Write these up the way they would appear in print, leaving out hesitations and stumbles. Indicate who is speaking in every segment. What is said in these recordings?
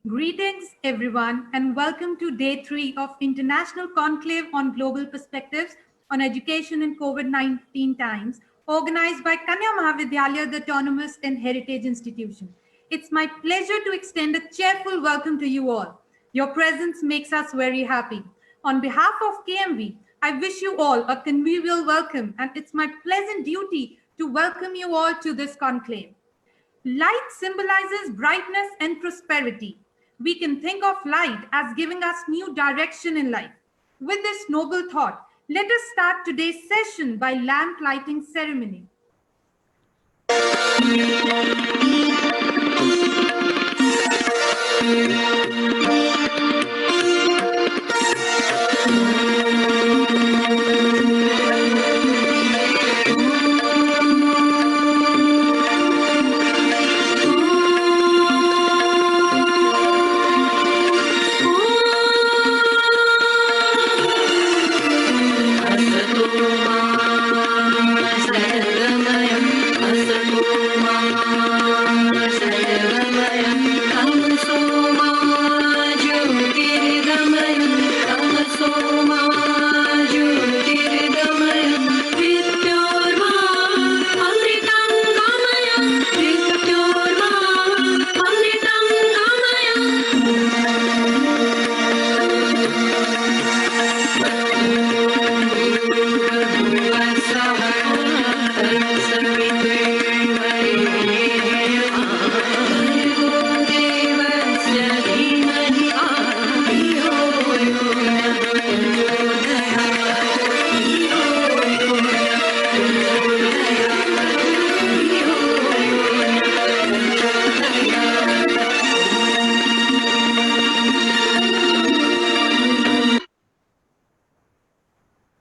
Speaker 1: Greetings, everyone, and welcome to day 3 of International Conclave on Global Perspectives on Education in COVID-19 Times, organized by Kanya Vidyalaya, the Autonomous and Heritage Institution. It's my pleasure to extend a cheerful welcome to you all. Your presence makes us very happy. On behalf of KMV, I wish you all a convivial welcome, and it's my pleasant duty to welcome you all to this conclave. Light symbolizes brightness and prosperity. We can think of light as giving us new direction in life. With this noble thought, let us start today's session by lamp lighting ceremony.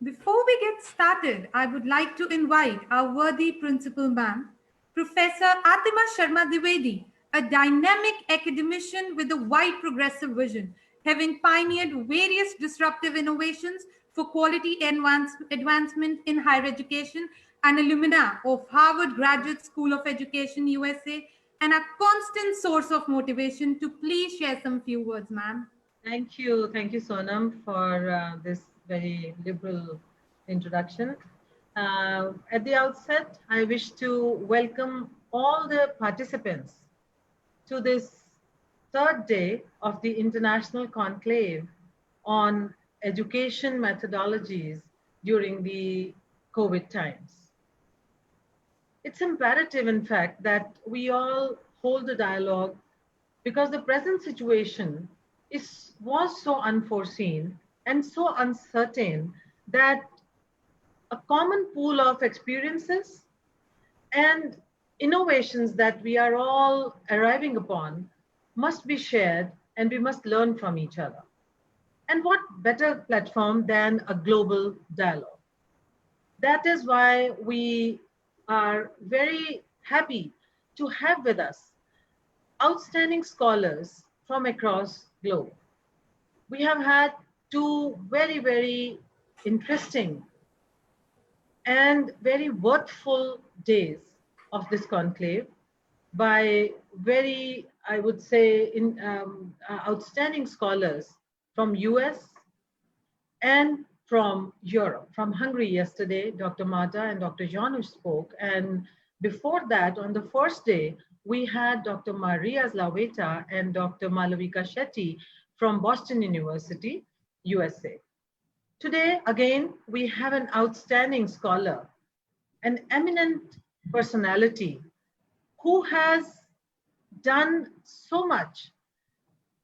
Speaker 1: Before we get started, I would like to invite our worthy principal ma'am, Professor Atima Sharma Dwivedi, a dynamic academician with a wide progressive vision, having pioneered various disruptive innovations for quality advancement in higher education and alumna of Harvard Graduate School of Education, USA, and a constant source of motivation to please share some few words, ma'am.
Speaker 2: Thank you, Sonam, for this very liberal introduction. At the outset, I wish to welcome all the participants to this third day of the International Conclave on Education Methodologies during the COVID times. It's imperative, in fact, that we all hold a dialogue because the present situation was so unforeseen and so uncertain that a common pool of experiences and innovations that we are all arriving upon must be shared, and we must learn from each other. And what better platform than a global dialogue? That is why we are very happy to have with us outstanding scholars from across globe. We have had two very, very interesting and very worthful days of this conclave by very, I would say, outstanding scholars from US and from Europe. From Hungary yesterday, Dr. Mata and Dr. Janusz spoke. And before that, on the first day, we had Dr. Maria Zlaveta and Dr. Malavika Shetty from Boston University, USA. Today, again, we have an outstanding scholar, an eminent personality who has done so much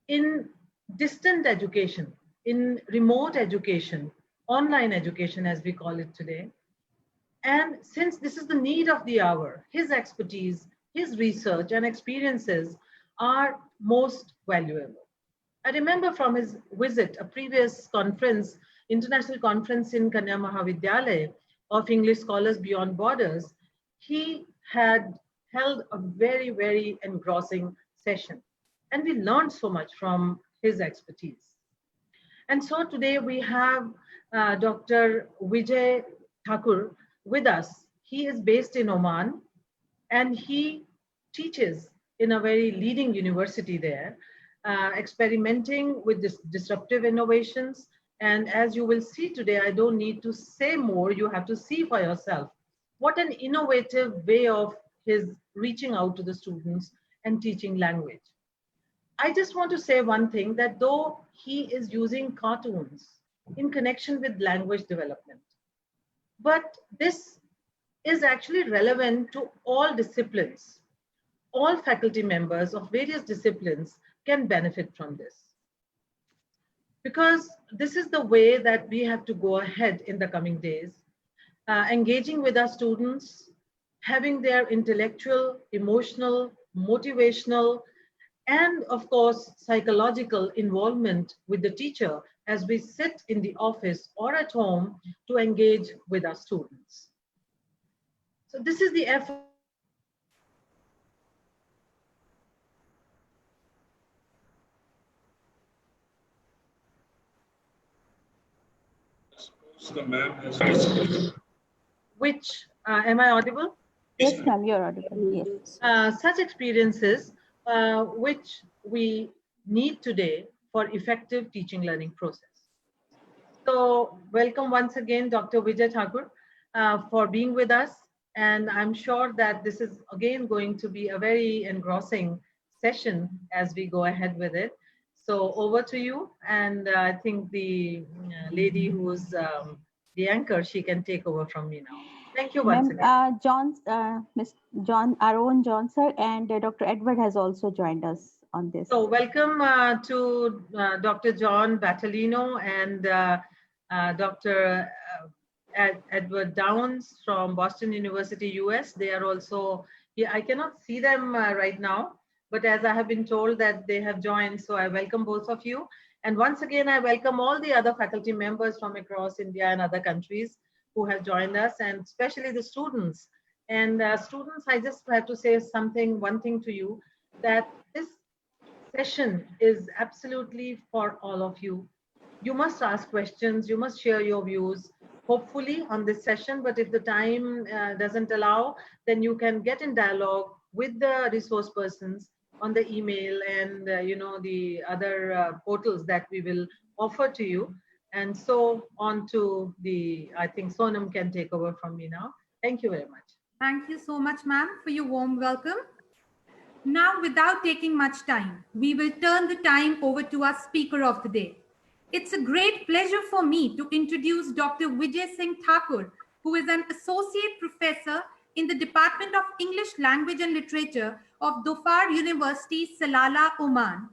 Speaker 2: in distant education, in remote education, online education, as we call it today. And since this is the need of the hour, his expertise, his research and experiences are most valuable. I remember from his visit, a previous conference, international conference in Kanya Vidyalaya of English Scholars Beyond Borders, he had held a very, very engrossing session. And we learned so much from his expertise. And so today we have Dr. Vijay Thakur with us. He is based in Oman and he teaches in a very leading university there. experimenting with disruptive innovations. And as you will see today, I don't need to say more, you have to see for yourself. What an innovative way of his reaching out to the students and teaching language. I just want to say one thing, that though he is using cartoons in connection with language development, but this is actually relevant to all disciplines. All faculty members of various disciplines can benefit from this. Because this is the way that we have to go ahead in the coming days, engaging with our students, having their intellectual, emotional, motivational, and of course, psychological involvement with the teacher as we sit in the office or at home to engage with our students. So this is the effort.
Speaker 3: The man has
Speaker 2: Which, am I audible?
Speaker 4: Yes, ma'am, you're audible. Yes.
Speaker 2: Such experiences which we need today for effective teaching learning process. So welcome once again, Dr. Vijay Thakur, for being with us. And I'm sure that this is again going to be a very engrossing session as we go ahead with it. So over to you. And I think the lady who's the anchor, she can take over from me now. Thank you once again.
Speaker 4: Miss John, our own John sir, and Dr. Edward has also joined us on this.
Speaker 2: So welcome to Dr. John Batalino and Dr. Edward Downs from Boston University, US. They are also here. I cannot see them right now, but as I have been told that they have joined, so I welcome both of you. And once again, I welcome all the other faculty members from across India and other countries who have joined us, and especially the students. And students, I just have to say one thing to you, that this session is absolutely for all of you. You must ask questions, you must share your views, hopefully on this session, but if the time doesn't allow, then you can get in dialogue with the resource persons on the email and the other portals that we will offer to you. And so on to I think Sonam can take over from me now. Thank you very much.
Speaker 1: Thank you so much, ma'am, for your warm welcome. Now, without taking much time, we will turn the time over to our speaker of the day. It's a great pleasure for me to introduce Dr. Vijay Singh Thakur, who is an associate professor in the Department of English Language and Literature of Dhofar University, Salalah, Oman.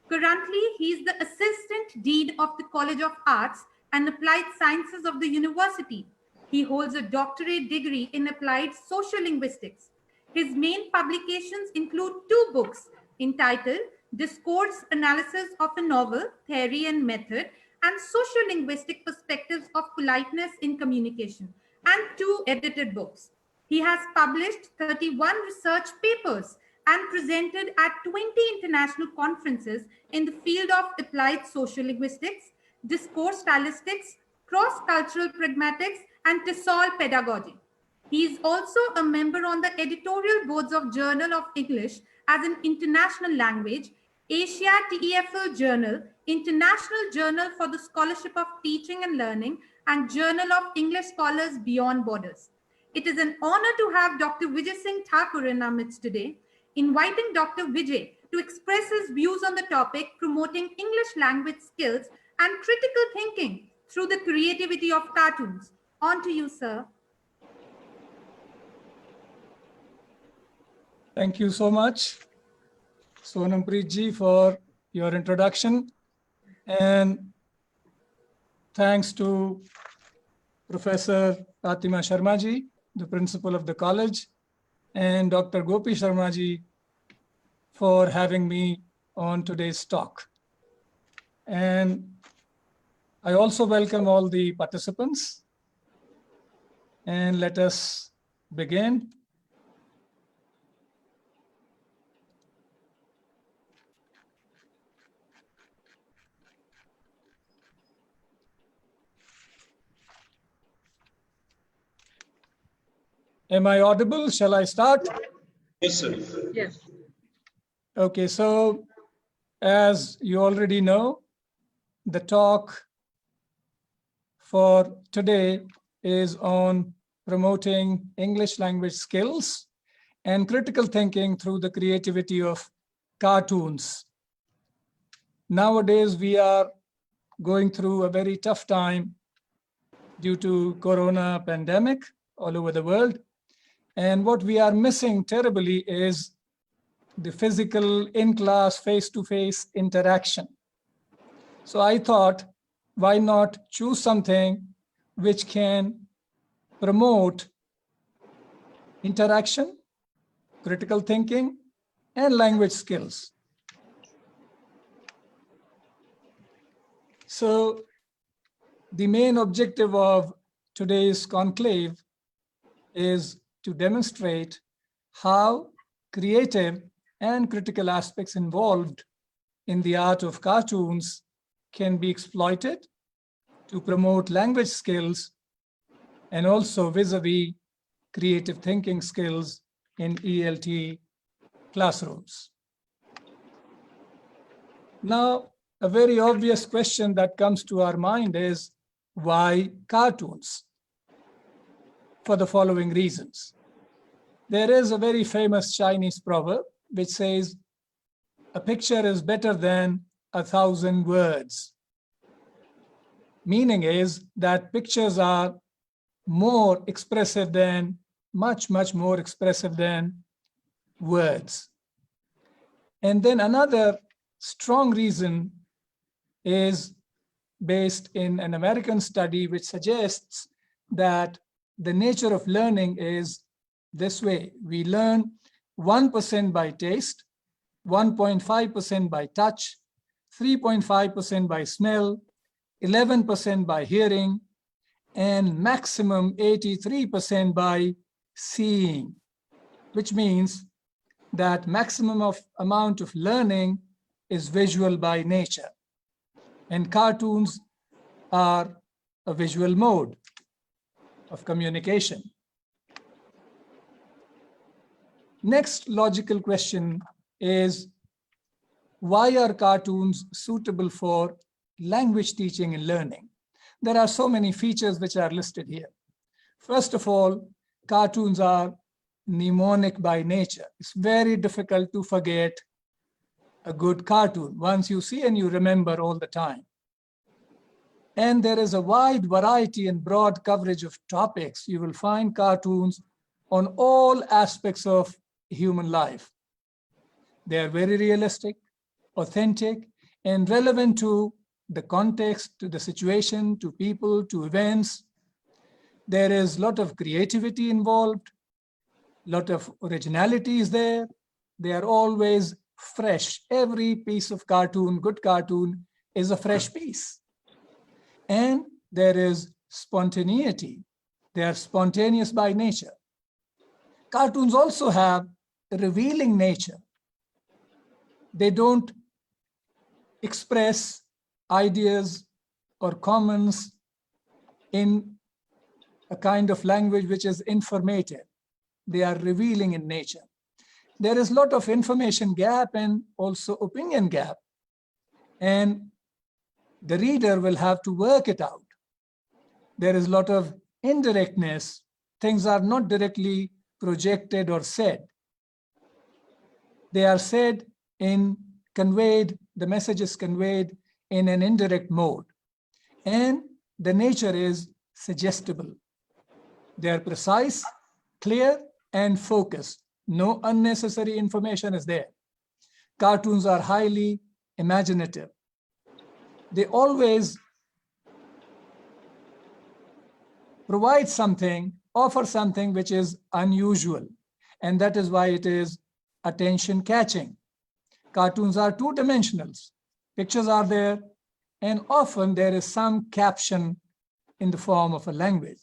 Speaker 1: Currently, he is the Assistant Dean of the College of Arts and Applied Sciences of the university. He holds a doctorate degree in Applied Social Linguistics. His main publications include 2 books entitled Discourse Analysis of a Novel, Theory and Method, and Social Linguistic Perspectives of Politeness in Communication, and 2 edited books. He has published 31 research papers and presented at 20 international conferences in the field of applied social linguistics, discourse stylistics, cross-cultural pragmatics, and TESOL pedagogy. He is also a member on the editorial boards of Journal of English as an International Language, Asia TEFL Journal, International Journal for the Scholarship of Teaching and Learning, and Journal of English Scholars Beyond Borders. It is an honor to have Dr. Vijay Singh Thakur in our midst today. Inviting Dr. Vijay to express his views on the topic, promoting English language skills and critical thinking through the creativity of cartoons. On to you, sir.
Speaker 3: Thank you so much, Sonam Preet ji, for your introduction. And thanks to Professor Fatima Sharma ji, the principal of the college, and Dr. Gopi Sharma ji for having me on today's talk. And I also welcome all the participants. And let us begin. Am I audible? Shall I start?
Speaker 5: Yes, sir.
Speaker 2: Yes.
Speaker 3: Okay, so As you already know, the talk for today is on promoting English language skills and critical thinking through the creativity of cartoons. Nowadays, we are going through a very tough time due to corona pandemic all over the world. And what we are missing terribly is the physical in-class face-to-face interaction. So I thought, why not choose something which can promote interaction, critical thinking, and language skills. So the main objective of today's conclave is to demonstrate how creative and critical aspects involved in the art of cartoons can be exploited to promote language skills and also vis-a-vis creative thinking skills in ELT classrooms. Now, a very obvious question that comes to our mind is, why cartoons? For the following reasons. There is a very famous Chinese proverb which says, a picture is better than 1,000 words. Meaning is that pictures are more expressive than, much more expressive than words. And then another strong reason is based in an American study which suggests that the nature of learning is this way. We learn 1% by taste, 1.5% by touch, 3.5% by smell, 11% by hearing, and maximum 83% by seeing, which means that maximum of amount of learning is visual by nature. And cartoons are a visual mode of communication. Next logical question is, why are cartoons suitable for language teaching and learning? There are so many features which are listed here. First of all, cartoons are mnemonic by nature. It's very difficult to forget a good cartoon. Once you see and you remember all the time. And there is a wide variety and broad coverage of topics. You will find cartoons on all aspects of human life. They are very realistic, authentic, and relevant to the context, to the situation, to people, to events. There is a lot of creativity involved, a lot of originality is there. They are always fresh. Every piece of cartoon, good cartoon, is a fresh piece. And there is spontaneity. They are spontaneous by nature. Cartoons also have a revealing nature. They don't express ideas or comments in a kind of language which is informative. They are revealing in nature. There is a lot of information gap and also opinion gap. And the reader will have to work it out. There is a lot of indirectness. Things are not directly projected or said. They are said in conveyed, the message is conveyed in an indirect mode. And the nature is suggestible. They are precise, clear, and focused. No unnecessary information is there. Cartoons are highly imaginative. They always provide something, offer something which is unusual. And that is why it is attention catching. Cartoons are two-dimensional. Pictures are there, and often there is some caption in the form of a language.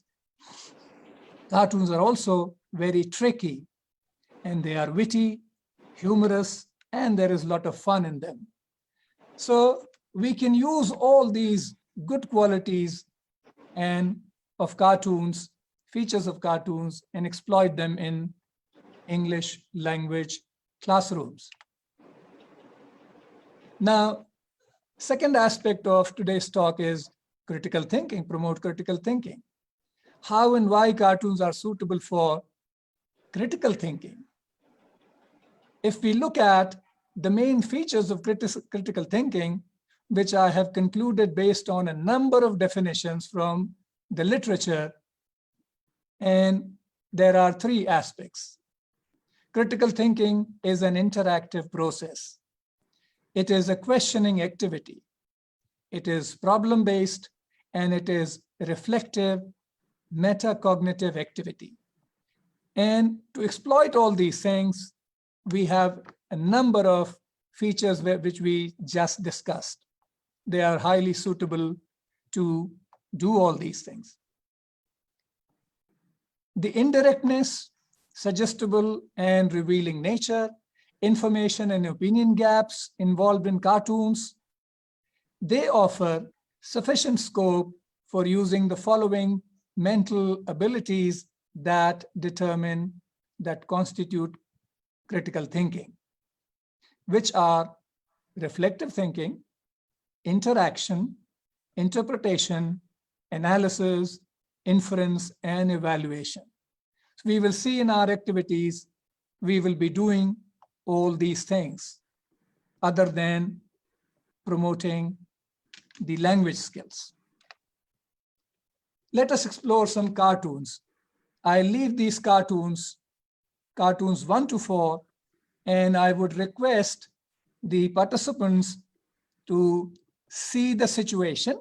Speaker 3: Cartoons are also very tricky, and they are witty, humorous, and there is a lot of fun in them. So we can use all these good qualities and of cartoons, features of cartoons, and exploit them in English language classrooms. Now, second aspect of today's talk is critical thinking, promote critical thinking. How and why cartoons are suitable for critical thinking. If we look at the main features of critical thinking, which I have concluded based on a number of definitions from the literature, and there are three aspects. Critical thinking is an interactive process. It is a questioning activity. It is problem-based, and it is reflective, metacognitive activity. And to exploit all these things, we have a number of features which we just discussed. They are highly suitable to do all these things. The indirectness, suggestible and revealing nature, information and opinion gaps involved in cartoons, they offer sufficient scope for using the following mental abilities that constitute critical thinking, which are reflective thinking, interaction, interpretation, analysis, inference, and evaluation. So we will see in our activities, we will be doing all these things other than promoting the language skills. Let us explore some cartoons. I leave these cartoons 1 to 4, and I would request the participants to see the situation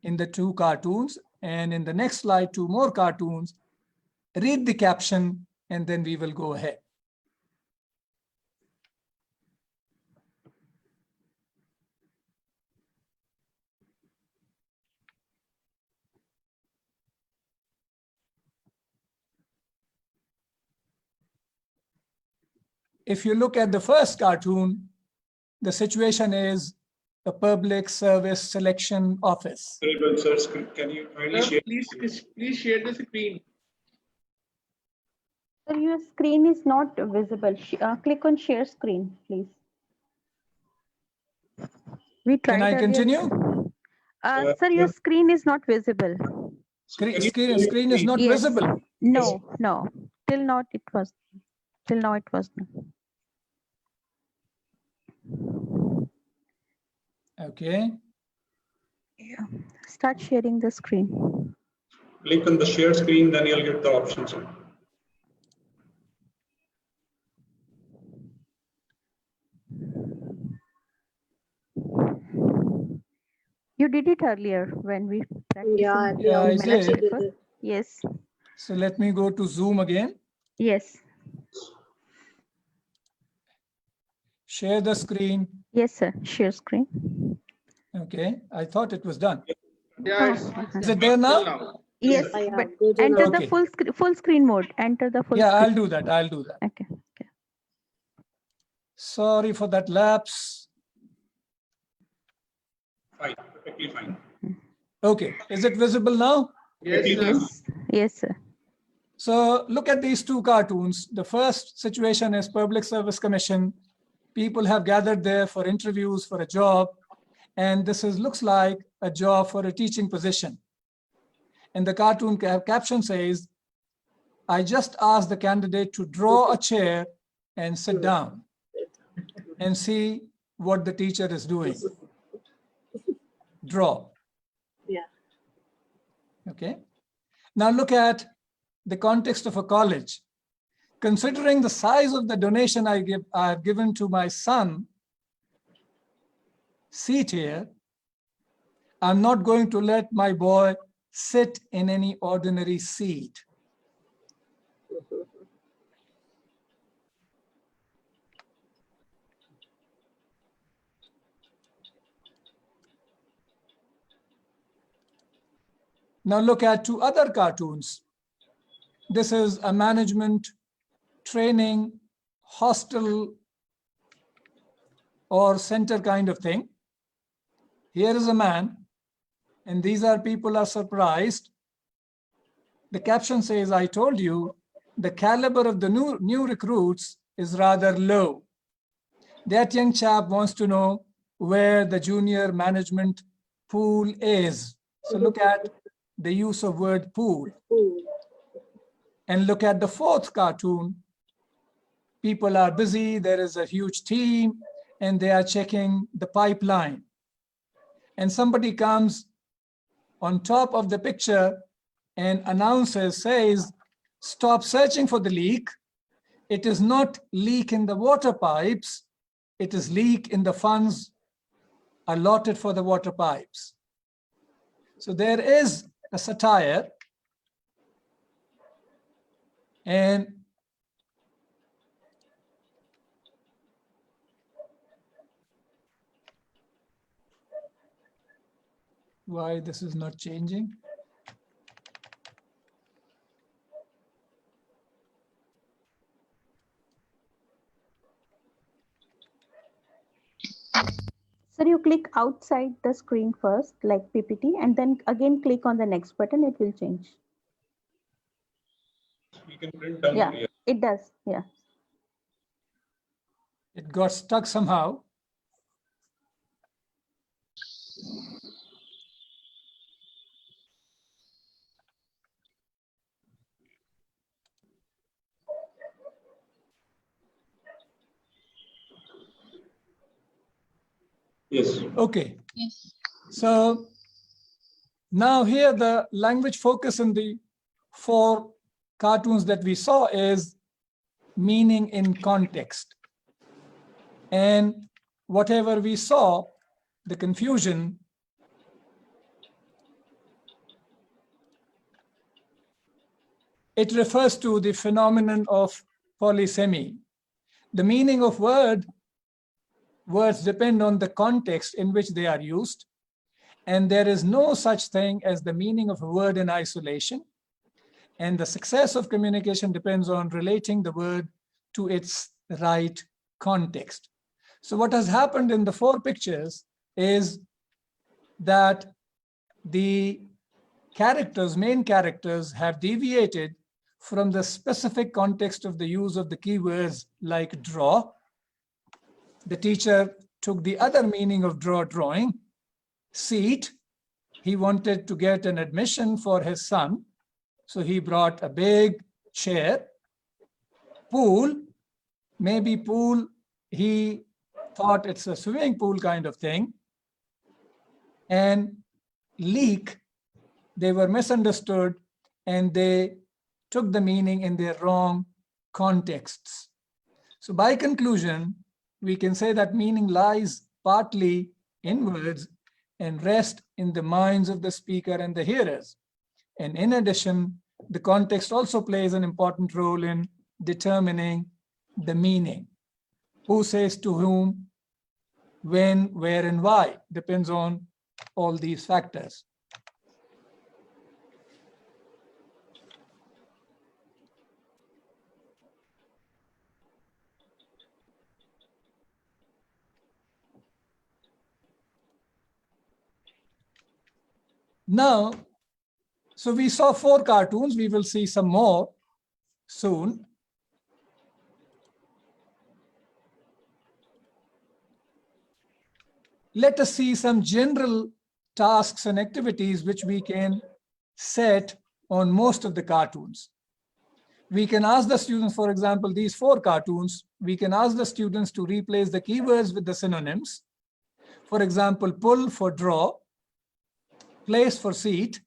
Speaker 3: in the 2 cartoons, and in the next slide, 2 more cartoons, read the caption, and then we will go ahead. If you look at the first cartoon, the situation is a public service selection office.
Speaker 5: Sir, can you kindly share?
Speaker 6: Please share the screen.
Speaker 4: Sir, your screen is not visible. Click on share screen, please. We tried
Speaker 3: Can I
Speaker 4: earlier.
Speaker 3: continue?
Speaker 4: Sir, your screen is not visible.
Speaker 3: Screen is not
Speaker 4: Yes.
Speaker 3: visible.
Speaker 4: No. Till now it was not.
Speaker 3: Okay.
Speaker 4: Yeah. Start sharing the screen.
Speaker 5: Click on the share screen, then you'll get the options.
Speaker 4: You did it earlier when we practiced.
Speaker 3: Yeah, I did.
Speaker 4: Yes.
Speaker 3: So let me go to Zoom again.
Speaker 4: Yes.
Speaker 3: Share the screen.
Speaker 4: Yes, sir. Share screen.
Speaker 3: Okay, I thought it was done.
Speaker 6: Yeah,
Speaker 3: Is it there now?
Speaker 4: Yes, but enter the
Speaker 3: Okay.
Speaker 4: full screen mode. Enter the full
Speaker 3: Yeah,
Speaker 4: screen.
Speaker 3: I'll do that.
Speaker 4: Okay.
Speaker 3: Sorry for that lapse.
Speaker 5: Fine, perfectly fine.
Speaker 3: Okay, is it visible now?
Speaker 4: Yes, sir.
Speaker 3: So look at these 2 cartoons. The first situation is Public Service Commission. People have gathered there for interviews for a job. And this looks like a job for a teaching position. And the cartoon caption says, I just asked the candidate to draw a chair and sit down and see what the teacher is doing. Draw.
Speaker 7: Yeah.
Speaker 3: Okay. Now look at the context of a college. Considering the size of the donation I have given to my son, seat here, I'm not going to let my boy sit in any ordinary seat. Now look at 2 other cartoons. This is a management training hostel or center kind of thing. Here is a man, and these are people are surprised. The caption says, I told you, the caliber of the new recruits is rather low. That young chap wants to know where the junior management pool is. So look at the use of word pool. And look at the fourth cartoon. People are busy, there is a huge team, and they are checking the pipeline. And somebody comes on top of the picture and announces, says, stop searching for the leak. It is not leak in the water pipes, it is leak in the funds allotted for the water pipes. So there is a satire, and why this is not changing?
Speaker 4: Sir, you click outside the screen first, like PPT, and then again click on the next button, it will change.
Speaker 5: We can print down
Speaker 4: Yeah,
Speaker 5: here.
Speaker 4: it does. Yeah.
Speaker 3: It got stuck somehow.
Speaker 5: Yes.
Speaker 3: Okay. Yes. So now here the language focus in the 4 cartoons that we saw is meaning in context. And whatever we saw, the confusion, it refers to the phenomenon of polysemy. The meaning of words depend on the context in which they are used. And there is no such thing as the meaning of a word in isolation. And the success of communication depends on relating the word to its right context. So what has happened in the 4 pictures is that the characters, main characters, have deviated from the specific context of the use of the keywords like draw. The teacher took the other meaning of draw, drawing. Seat, he wanted to get an admission for his son, so he brought a big chair. Pool, maybe pool, he thought it's a swimming pool kind of thing. And leak, they were misunderstood and they took the meaning in their wrong contexts. So by conclusion, we can say that meaning lies partly in words and rest in the minds of the speaker and the hearers. And in addition, the context also plays an important role in determining the meaning. Who says to whom, when, where, and why depends on all these factors. Now, so we saw 4 cartoons. We will see some more soon. Let us see some general tasks and activities which we can set on most of the cartoons. We can ask the students, for example, these 4 cartoons, we can ask the students to replace the keywords with the synonyms. For example, pull for draw, place for seat,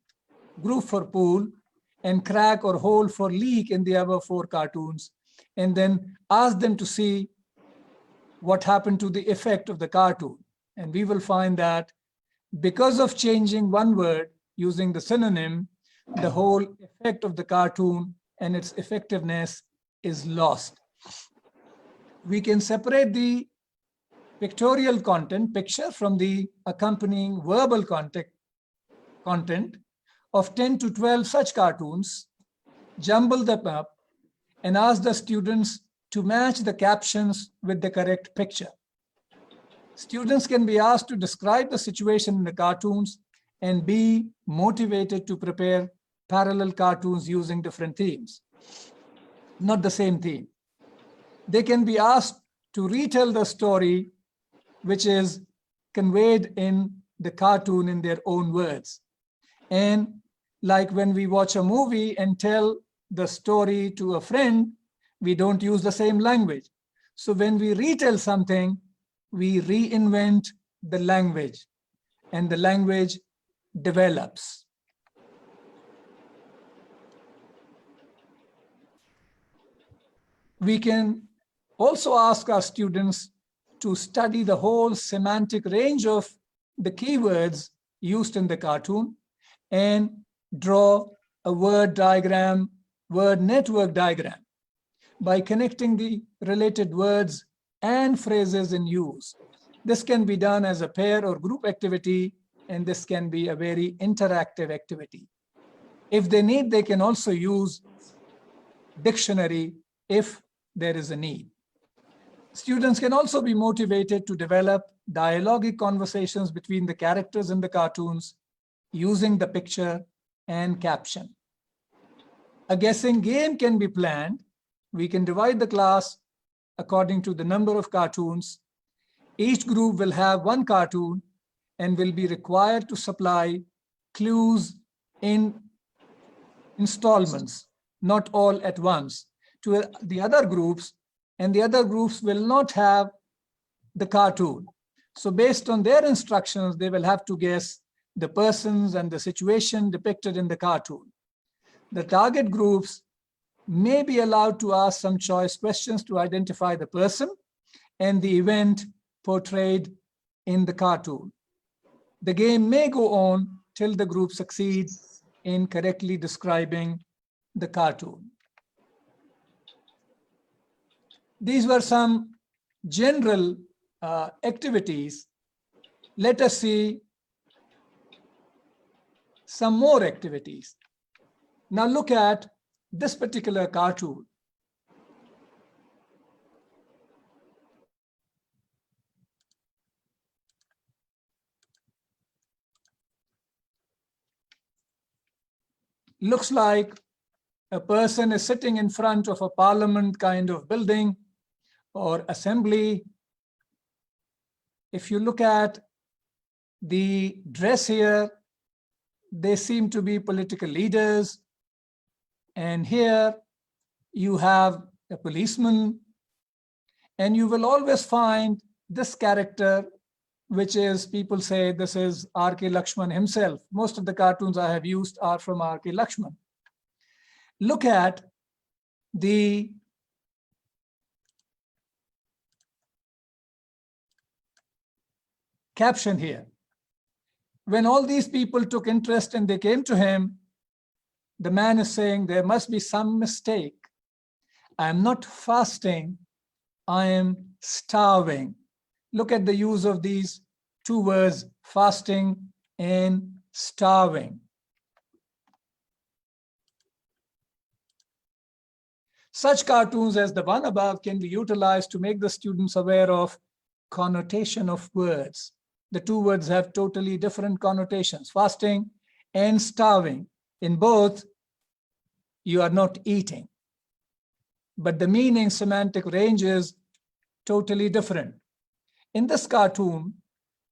Speaker 3: group for pool, and crack or hole for leak in the above 4 cartoons. And then ask them to see what happened to the effect of the cartoon. And we will find that because of changing one word using the synonym, the whole effect of the cartoon and its effectiveness is lost. We can separate the pictorial content, picture, from the accompanying verbal content of 10 to 12 such cartoons, jumble them up, and ask the students to match the captions with the correct picture. Students can be asked to describe the situation in the cartoons and be motivated to prepare parallel cartoons using different themes, not the same theme. They can be asked to retell the story which is conveyed in the cartoon in their own words. And like when we watch a movie and tell the story to a friend, we don't use the same language. So when we retell something, we reinvent the language, and the language develops. We can also ask our students to study the whole semantic range of the keywords used in the cartoon and draw a word diagram, word network diagram by connecting the related words and phrases in use. This can be done as a pair or group activity, and this can be a very interactive activity. If they need, they can also use dictionary if there is a need. Students can also be motivated to develop dialogic conversations between the characters in the cartoons using the picture and caption. A guessing game can be planned. We can divide the class according to the number of cartoons. Each group will have one cartoon and will be required to supply clues in installments, not all at once, to the other groups, and the other groups will not have the cartoon. So based on their instructions, they will have to guess the persons and the situation depicted in the cartoon. The target groups may be allowed to ask some choice questions to identify the person and the event portrayed in the cartoon. The game may go on till the group succeeds in correctly describing the cartoon. These were some general activities. Let us see some more activities. Now look at this particular cartoon. Looks like a person is sitting in front of a parliament kind of building or assembly. If you look at the dress here, they seem to be political leaders. And here you have a policeman, and you will always find this character, which is, people say this is R.K. Lakshman himself. Most of the cartoons I have used are from R.K. Lakshman. Look at the caption here. When all these people took interest and they came to him, the man is saying there must be some mistake. I am not fasting, I am starving. Look at the use of these two words, fasting and starving. Such cartoons as the one above can be utilized to make the students aware of connotation of words. The two words have totally different connotations, fasting and starving. In both, you are not eating, but the meaning semantic range is totally different. In this cartoon,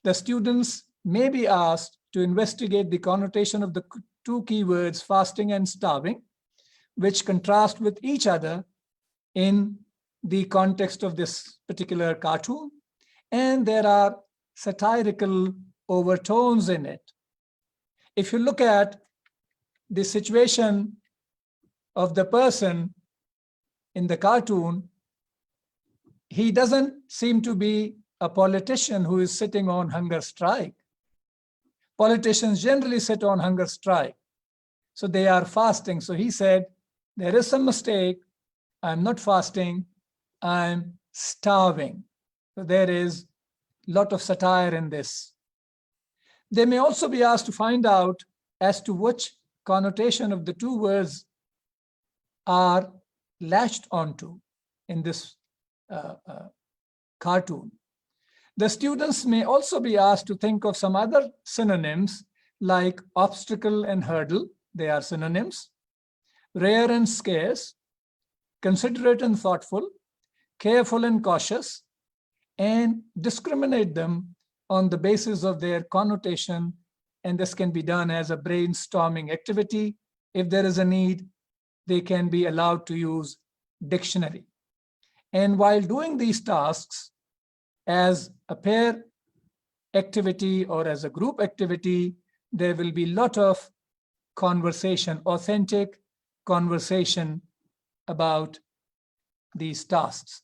Speaker 3: the students may be asked to investigate the connotation of the two keywords, fasting and starving, which contrast with each other in the context of this particular cartoon. And there are satirical overtones in it. If you look at the situation of the person in the cartoon, he doesn't seem to be a politician who is sitting on hunger strike. Politicians generally sit on hunger strike, so they are fasting. So he said, there is some mistake. I'm not fasting, I'm starving. So there is a lot of satire in this. They may also be asked to find out as to which connotation of the two words are latched onto in this cartoon. The students may also be asked to think of some other synonyms like obstacle and hurdle. They are synonyms. Rare and scarce, considerate and thoughtful, careful and cautious, and discriminate them on the basis of their connotation. And this can be done as a brainstorming activity. If there is a need, they can be allowed to use dictionary. And while doing these tasks as a pair activity or as a group activity, there will be a lot of conversation, authentic conversation about these tasks.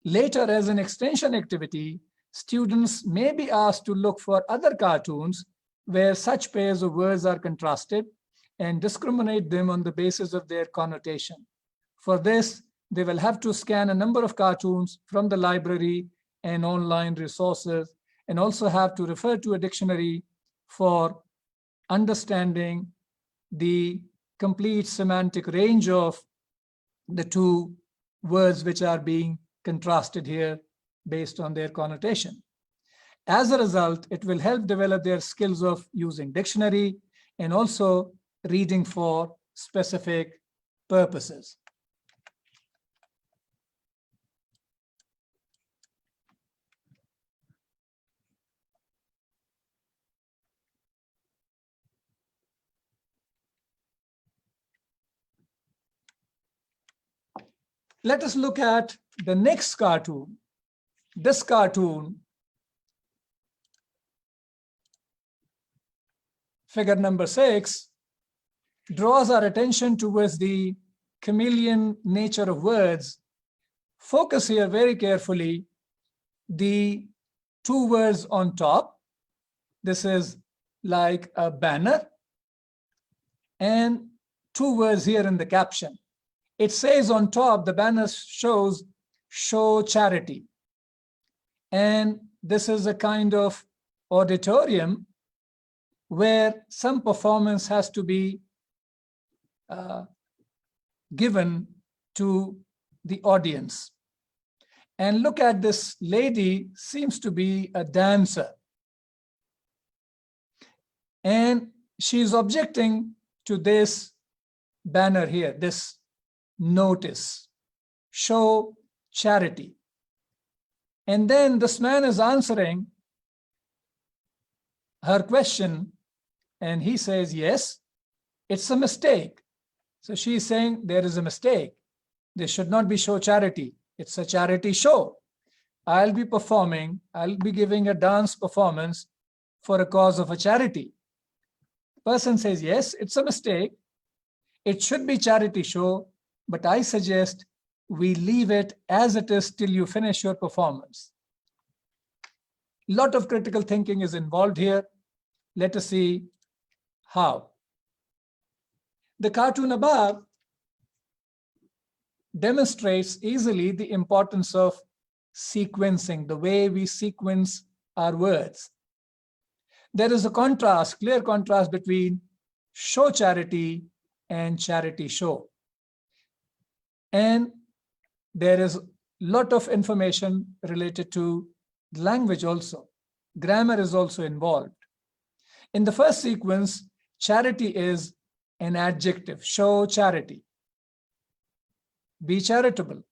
Speaker 3: Later, as an extension activity, students may be asked to look for other cartoons where such pairs of words are contrasted and discriminate them on the basis of their connotation. For this, they will have to scan a number of cartoons from the library and online resources, and also have to refer to a dictionary for understanding the complete semantic range of the two words which are being contrasted here based on their connotation. As a result, it will help develop their skills of using dictionary and also reading for specific purposes. Let us look at the next cartoon. This cartoon, figure number 6, draws our attention towards the chameleon nature of words. Focus here very carefully. The two words on top, this is like a banner, and two words here in the caption. It says on top, the banner shows show charity. And this is a kind of auditorium where some performance has to be given to the audience. And look at this lady, seems to be a dancer. And she's objecting to this banner here, this notice, show charity. And then this man is answering her question, and he says, yes, it's a mistake. So she's saying there is a mistake. This should not be show charity. It's a charity show. I'll be performing, I'll be giving a dance performance for a cause of a charity. Person says, yes, it's a mistake. It should be charity show, but I suggest we leave it as it is till you finish your performance. A lot of critical thinking is involved here. Let us see how. The cartoon above demonstrates easily the importance of sequencing, the way we sequence our words. There is a contrast, clear contrast between show charity and charity show. And there is a lot of information related to language also. Grammar is also involved. In the first sequence, charity is an adjective, show charity. Be charitable.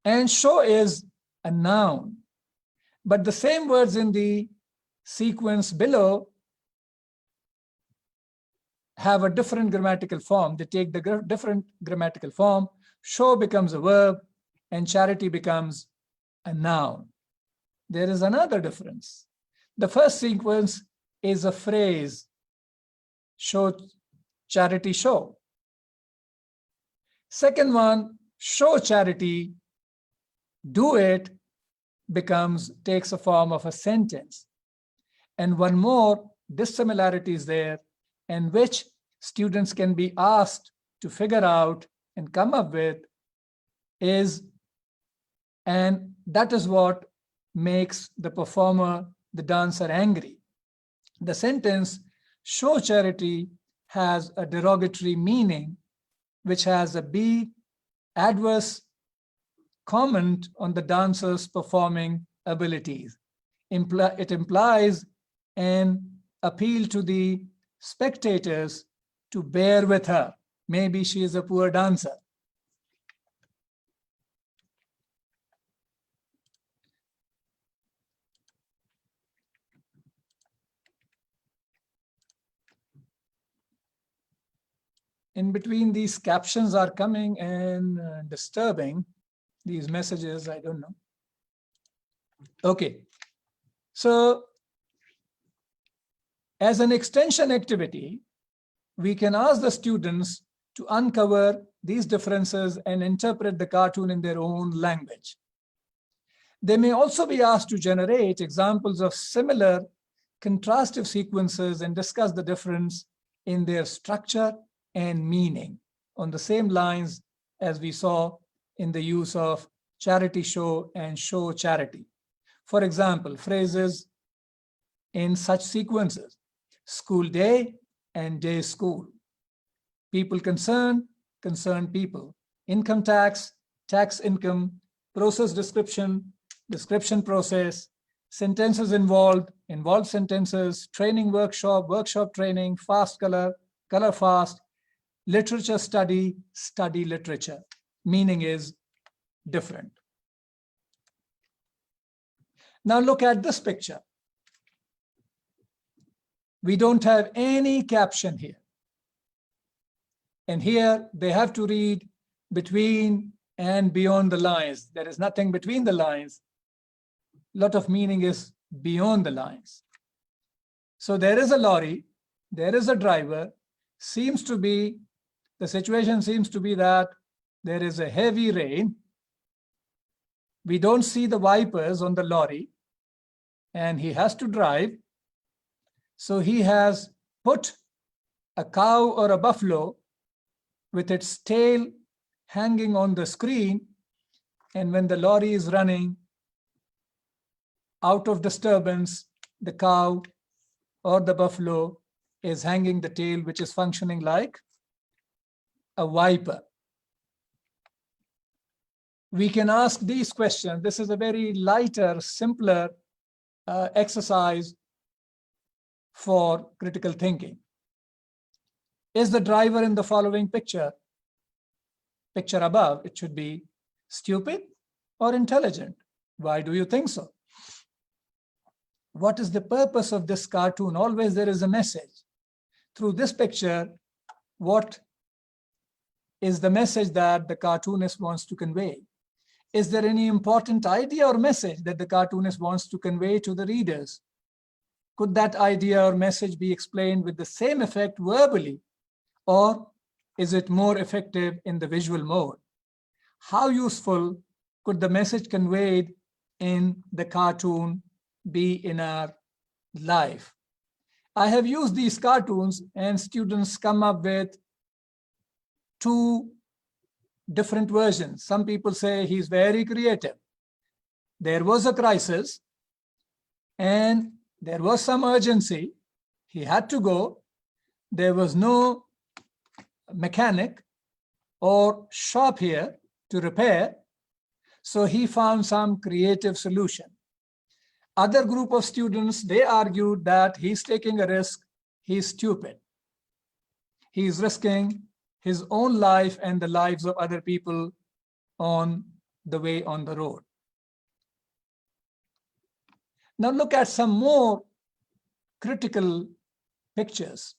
Speaker 3: And show is a noun. But the same words in the sequence below have a different grammatical form. They take the different grammatical form. Show becomes a verb and charity becomes a noun. There is another difference. The first sequence is a phrase, show charity show. Second one, show charity, do it, takes a form of a sentence. And one more dissimilarity is there, in which students can be asked to figure out and come up with is, and that is what makes the performer, the dancer, angry. The sentence, show charity, has a derogatory meaning, which has a B, adverse comment on the dancer's performing abilities. It implies an appeal to the spectators to bear with her. Maybe she is a poor dancer. in between these captions are coming and disturbing these messages. I don't know. Okay. So as an extension activity, we can ask the students to uncover these differences and interpret the cartoon in their own language. They may also be asked to generate examples of similar contrastive sequences and discuss the difference in their structure and meaning on the same lines as we saw in the use of charity show and show charity. For example, phrases in such sequences: school day and day school, people concerned, concerned people, income tax, tax income, process description, description process, sentences involved, involved sentences, training workshop, workshop training, fast color, color fast, literature study, study literature. Meaning is different. Now look at this picture. We don't have any caption here. And here they have to read between and beyond the lines. There is nothing between the lines. A lot of meaning is beyond the lines. So there is a lorry, there is a driver, seems to be, the situation seems to be that there is a heavy rain. We don't see the wipers on the lorry, and he has to drive. So he has put a cow or a buffalo with its tail hanging on the screen, and when the lorry is running, out of disturbance, the cow or the buffalo is hanging the tail, which is functioning like a wiper. We can ask these questions. This is a very lighter, simpler exercise for critical thinking. Is the driver in the following picture above, it should be stupid or intelligent? Why do you think so? What is the purpose of this cartoon? Always there is a message. Through this picture, what is the message that the cartoonist wants to convey? Is there any important idea or message that the cartoonist wants to convey to the readers? Could that idea or message be explained with the same effect verbally, or is it more effective in the visual mode? How useful could the message conveyed in the cartoon be in our life? I have used these cartoons, and students come up with two different versions. Some people say he's very creative. There was a crisis and there was some urgency. He had to go. There was no mechanic or shop here to repair. So he found some creative solution. Other group of students, they argued that he's taking a risk. He's stupid. He's risking his own life and the lives of other people on the way on the road. Now look at some more critical pictures.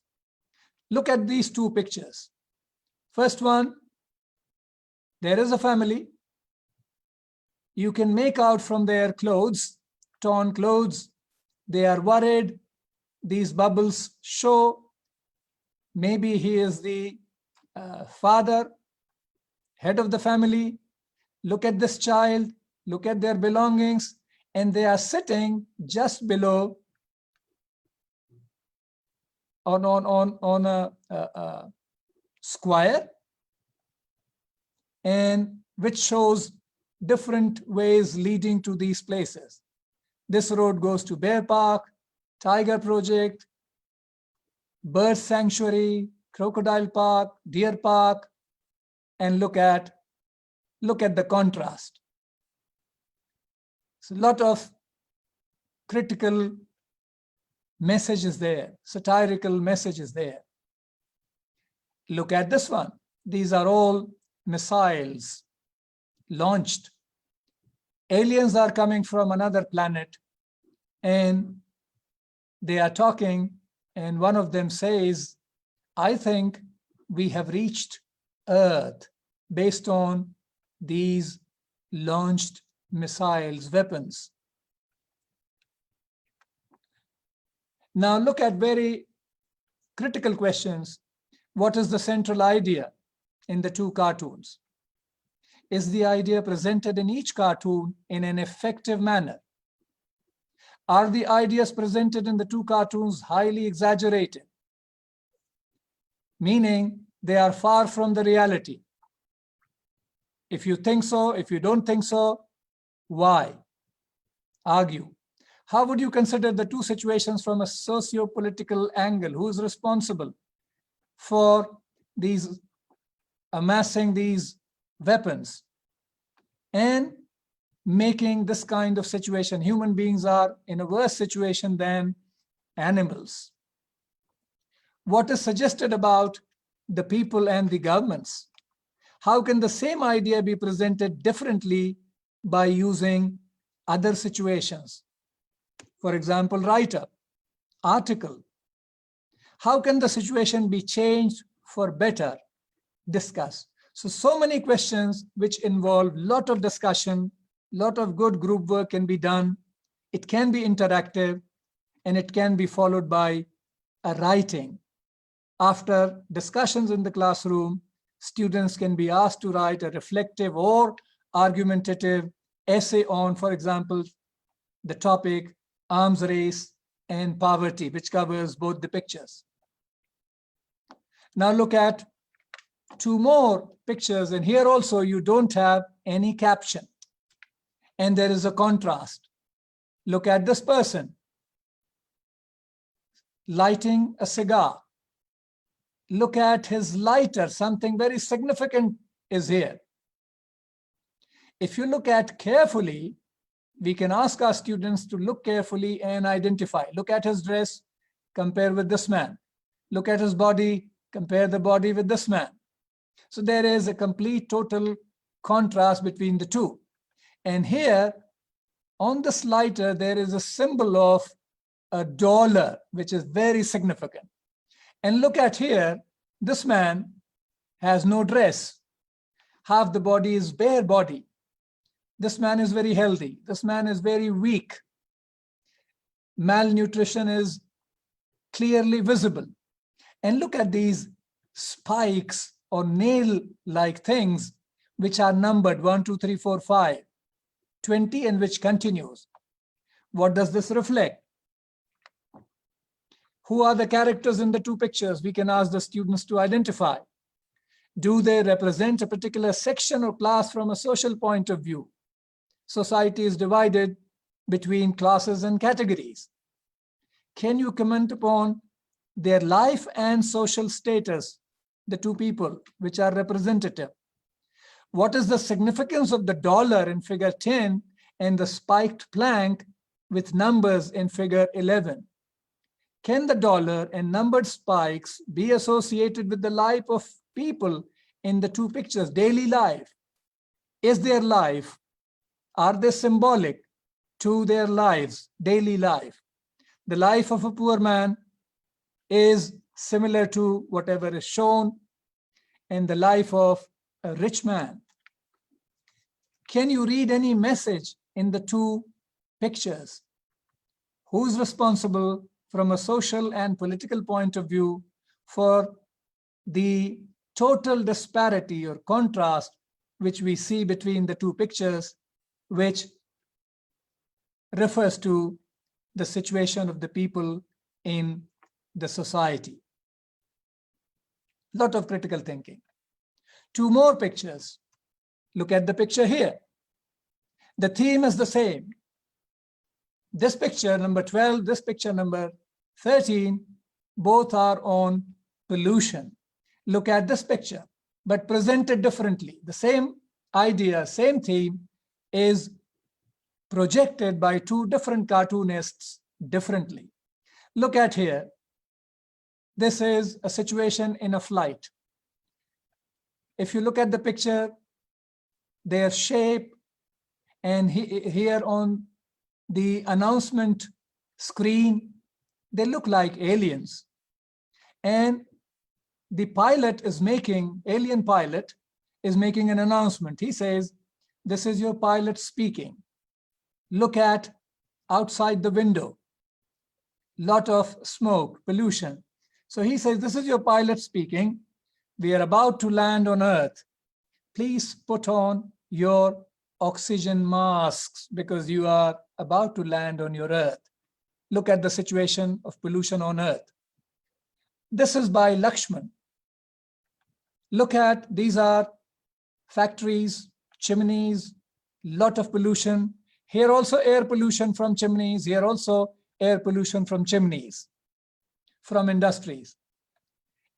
Speaker 3: Look at these two pictures. First one, there is a family. You can make out from their clothes, torn clothes, they are worried. These bubbles show maybe he is the father, head of the family. Look at this child, look at their belongings, and they are sitting just below on a square, and which shows different ways leading to these places. This road goes to Bear Park, Tiger Project, Bird Sanctuary, Crocodile Park, Deer Park, and look at the contrast. So a lot of critical messages there, satirical messages there. Look at this one. These are all missiles launched. Aliens are coming from another planet, and they are talking, and one of them says, I think we have reached Earth based on these launched missiles, weapons. Now look at very critical questions. What is the central idea in the two cartoons? Is the idea presented in each cartoon in an effective manner? Are the ideas presented in the two cartoons highly exaggerated? Meaning they are far from the reality. If you think so, if you don't think so, why? Argue. How would you consider the two situations from a socio-political angle? Who is responsible for these amassing these weapons and making this kind of situation? Human beings are in a worse situation than animals. What is suggested about the people and the governments? How can the same idea be presented differently by using other situations? For example, write-up, article. How can the situation be changed for better? Discuss. So many questions which involve a lot of discussion, lot of good group work can be done. It can be interactive and it can be followed by a writing. After discussions in the classroom, students can be asked to write a reflective or argumentative essay on, for example, the topic arms race and poverty, which covers both the pictures. Now look at two more pictures, and here also you don't have any caption and there is a contrast. Look at this person lighting a cigar. Look at his lighter. Something very significant is here. If you look at carefully, we can ask our students to look carefully and identify. Look at his dress, compare with this man. Look at his body, compare the body with this man. So there is a complete total contrast between the two. And here on this lighter, there is a symbol of a dollar, which is very significant. And look at here, this man has no dress. Half the body is bare body. This man is very healthy. This man is very weak. Malnutrition is clearly visible. And look at these spikes or nail-like things which are numbered 1, 2, 3, 4, 5, 20, and which continues. What does this reflect? Who are the characters in the two pictures? We can ask the students to identify. Do they represent a particular section or class from a social point of view? Society is divided between classes and categories. Can you comment upon their life and social status, the two people which are representative? What is the significance of the dollar in figure 10 and the spiked plank with numbers in figure 11? Can the dollar and numbered spikes be associated with the life of people in the two pictures, daily life? Is their life, are they symbolic to their lives, daily life? The life of a poor man is similar to whatever is shown in the life of a rich man. Can you read any message in the two pictures? Who's responsible from a social and political point of view for the total disparity or contrast which we see between the two pictures, which refers to the situation of the people in the society? Lot of critical thinking. Two more pictures. Look at the picture here. The theme is the same. This picture number 12, this picture number 13, both are on pollution. Look at this picture, but presented differently. The same idea, same theme is projected by two different cartoonists differently. Look at here. This is a situation in a flight. If you look at the picture, their shape, and here on the announcement screen, they look like aliens. And the pilot is making, alien pilot is making an announcement. He says, this is your pilot speaking. Look at outside the window, lot of smoke, pollution. So he says, this is your pilot speaking. We are about to land on Earth. Please put on your oxygen masks because you are about to land on your Earth. Look at the situation of pollution on Earth. This is by Lakshman. Look at, these are factories, chimneys, lot of pollution. Here also air pollution from chimneys. Here also air pollution from chimneys, from industries.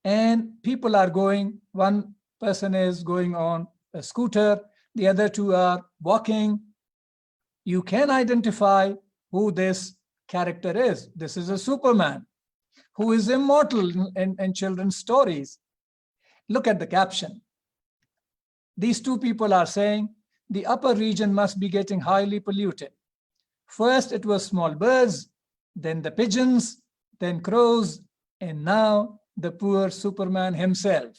Speaker 3: And people are going, one person is going on a scooter, the other two are walking. You can identify who this character is. This is a Superman who is immortal in children's stories. Look at the caption. These two people are saying the upper region must be getting highly polluted. First it was small birds, then the pigeons, then crows, and now the poor Superman himself.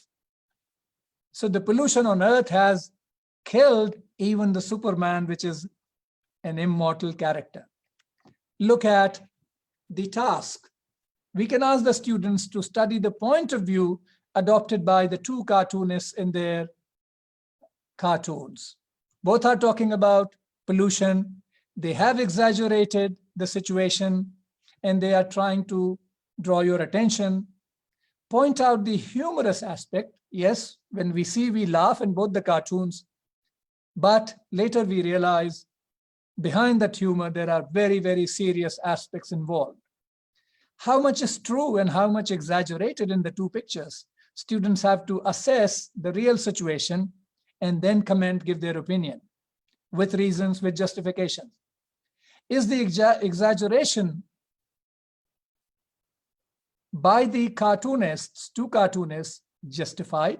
Speaker 3: So the pollution on Earth has killed even the Superman, which is an immortal character. Look at the task. We can ask the students to study the point of view adopted by the two cartoonists in their cartoons. Both are talking about pollution. They have exaggerated the situation and they are trying to draw your attention. Point out the humorous aspect. Yes, when we see, we laugh in both the cartoons, but later we realize behind that humor, there are very, very serious aspects involved. How much is true and how much exaggerated in the two pictures? Students have to assess the real situation and then comment, give their opinion with reasons, with justifications. Is the exaggeration by the cartoonists, two cartoonists, justified?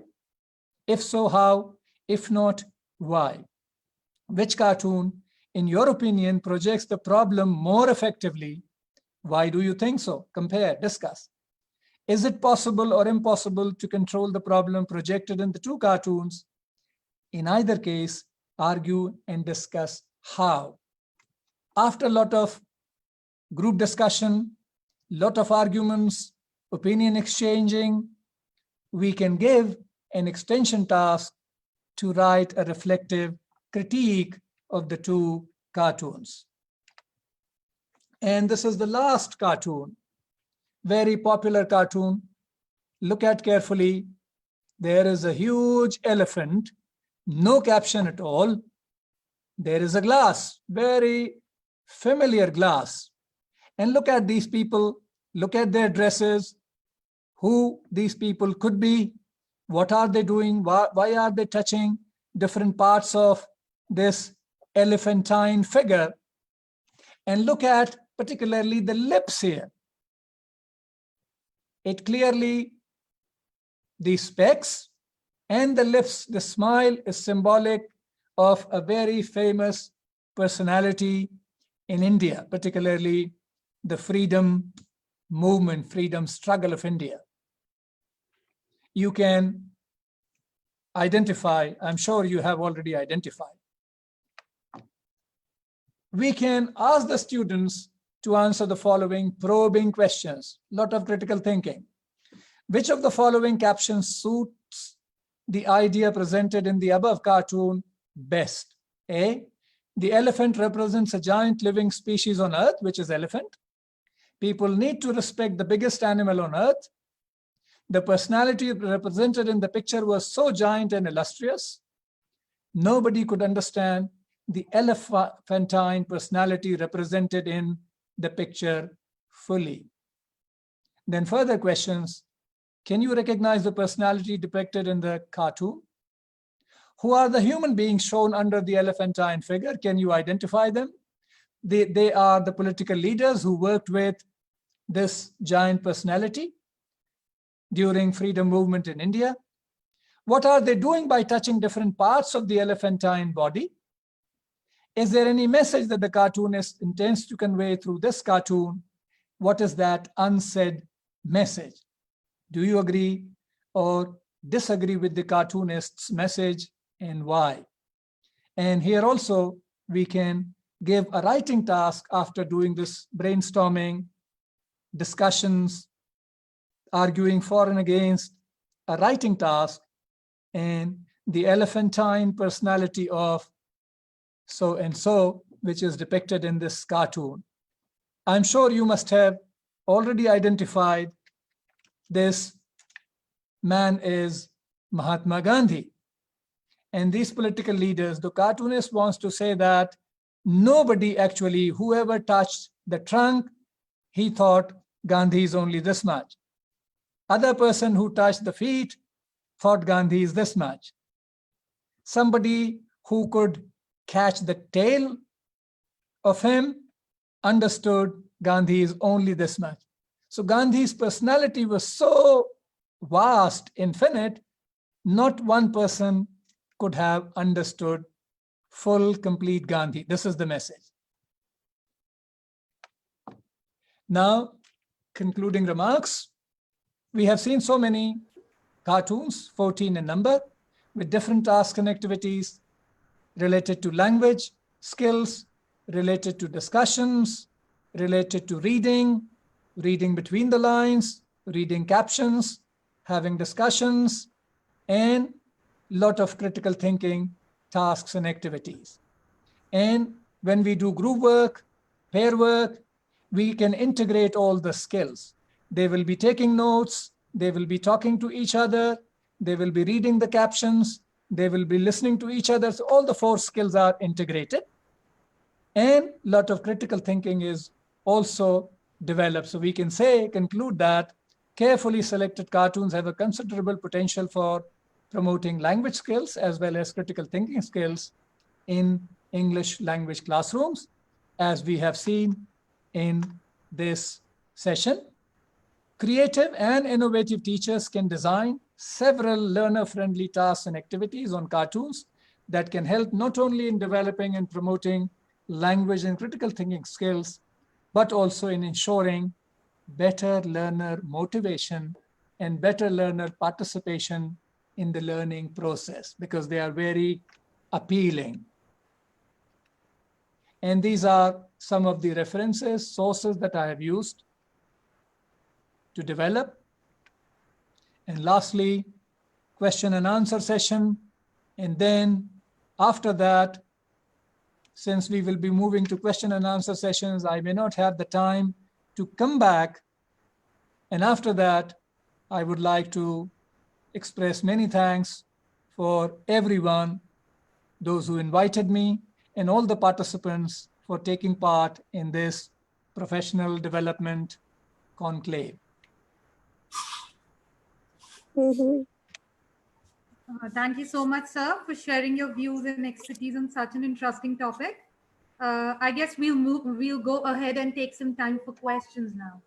Speaker 3: If so, how? If not, why? Which cartoon, in your opinion, projects the problem more effectively? Why do you think so? Compare, discuss. Is it possible or impossible to control the problem projected in the two cartoons? In either case, argue and discuss how. After a lot of group discussion, lot of arguments, opinion exchanging, we can give an extension task to write a reflective critique of the two cartoons. And this is the last cartoon, very popular cartoon. Look at carefully. There is a huge elephant, no caption at all. There is a glass, very familiar glass. And look at these people, look at their dresses, who these people could be, what are they doing, why are they touching different parts of this elephantine figure. And look at particularly the lips here. It clearly, the specs and the lips, the smile is symbolic of a very famous personality in India, particularly the freedom movement, freedom struggle of India. You can identify, I'm sure you have already identified. We can ask the students to answer the following probing questions, a lot of critical thinking. Which of the following captions suits the idea presented in the above cartoon best? A, the elephant represents a giant living species on Earth, which is elephant. People need to respect the biggest animal on Earth. The personality represented in the picture was so giant and illustrious, nobody could understand the elephantine personality represented in the picture fully. Then further questions. Can you recognize the personality depicted in the cartoon? Who are the human beings shown under the elephantine figure? Can you identify them? They are the political leaders who worked with this giant personality during freedom movement in India. What are they doing by touching different parts of the elephantine body? Is there any message that the cartoonist intends to convey through this cartoon? What is that unsaid message? Do you agree or disagree with the cartoonist's message and why. And here also, we can give a writing task after doing this brainstorming, discussions, arguing for and against, a writing task, and the elephantine personality of so and so, which is depicted in this cartoon. I'm sure you must have already identified this man is Mahatma Gandhi. And these political leaders, the cartoonist wants to say that nobody actually, whoever touched the trunk, he thought Gandhi is only this much. Other person who touched the feet thought Gandhi is this much. Somebody who could catch the tail of him understood Gandhi is only this much. So Gandhi's personality was so vast, infinite, not one person could have understood full, complete Gandhi. This is the message. Now, concluding remarks. We have seen so many cartoons, 14 in number, with different tasks and activities related to language, skills, related to discussions, related to reading, reading between the lines, reading captions, having discussions, and lot of critical thinking tasks and activities. And when we do group work, pair work, we can integrate all the skills. They will be taking notes, they will be talking to each other, they will be reading the captions, they will be listening to each other. So all the 4 skills are integrated. And a lot of critical thinking is also developed. So we can say, conclude that carefully selected cartoons have a considerable potential for promoting language skills as well as critical thinking skills in English language classrooms, as we have seen in this session. Creative and innovative teachers can design several learner-friendly tasks and activities on cartoons that can help not only in developing and promoting language and critical thinking skills, but also in ensuring better learner motivation and better learner participation in the learning process, because they are very appealing. And these are some of the references, sources that I have used to develop. And lastly, question and answer session. And then after that, since we will be moving to question and answer sessions, I may not have the time to come back. And after that, I would like to express many thanks for everyone, those who invited me, and all the participants for taking part in this professional development conclave.
Speaker 1: Thank you so much, sir, for sharing your views and expertise on such an interesting topic. I guess we'll go ahead and take some time for questions now.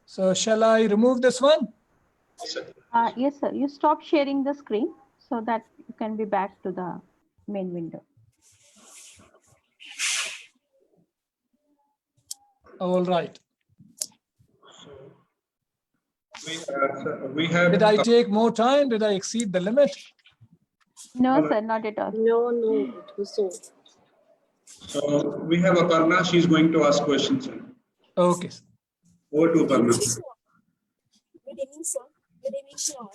Speaker 3: So shall I remove this one?
Speaker 4: Yes, sir. You stop sharing the screen so that you can be back to the main window.
Speaker 3: All right.
Speaker 5: We have.
Speaker 3: Did I take more time? Did I exceed the limit?
Speaker 4: No, sir, not at all.
Speaker 7: No, it was so.
Speaker 5: So we have Aparna. She's going to ask questions.
Speaker 3: Okay.
Speaker 5: Over to Aparna.
Speaker 7: Good evening, sir. Good evening to all.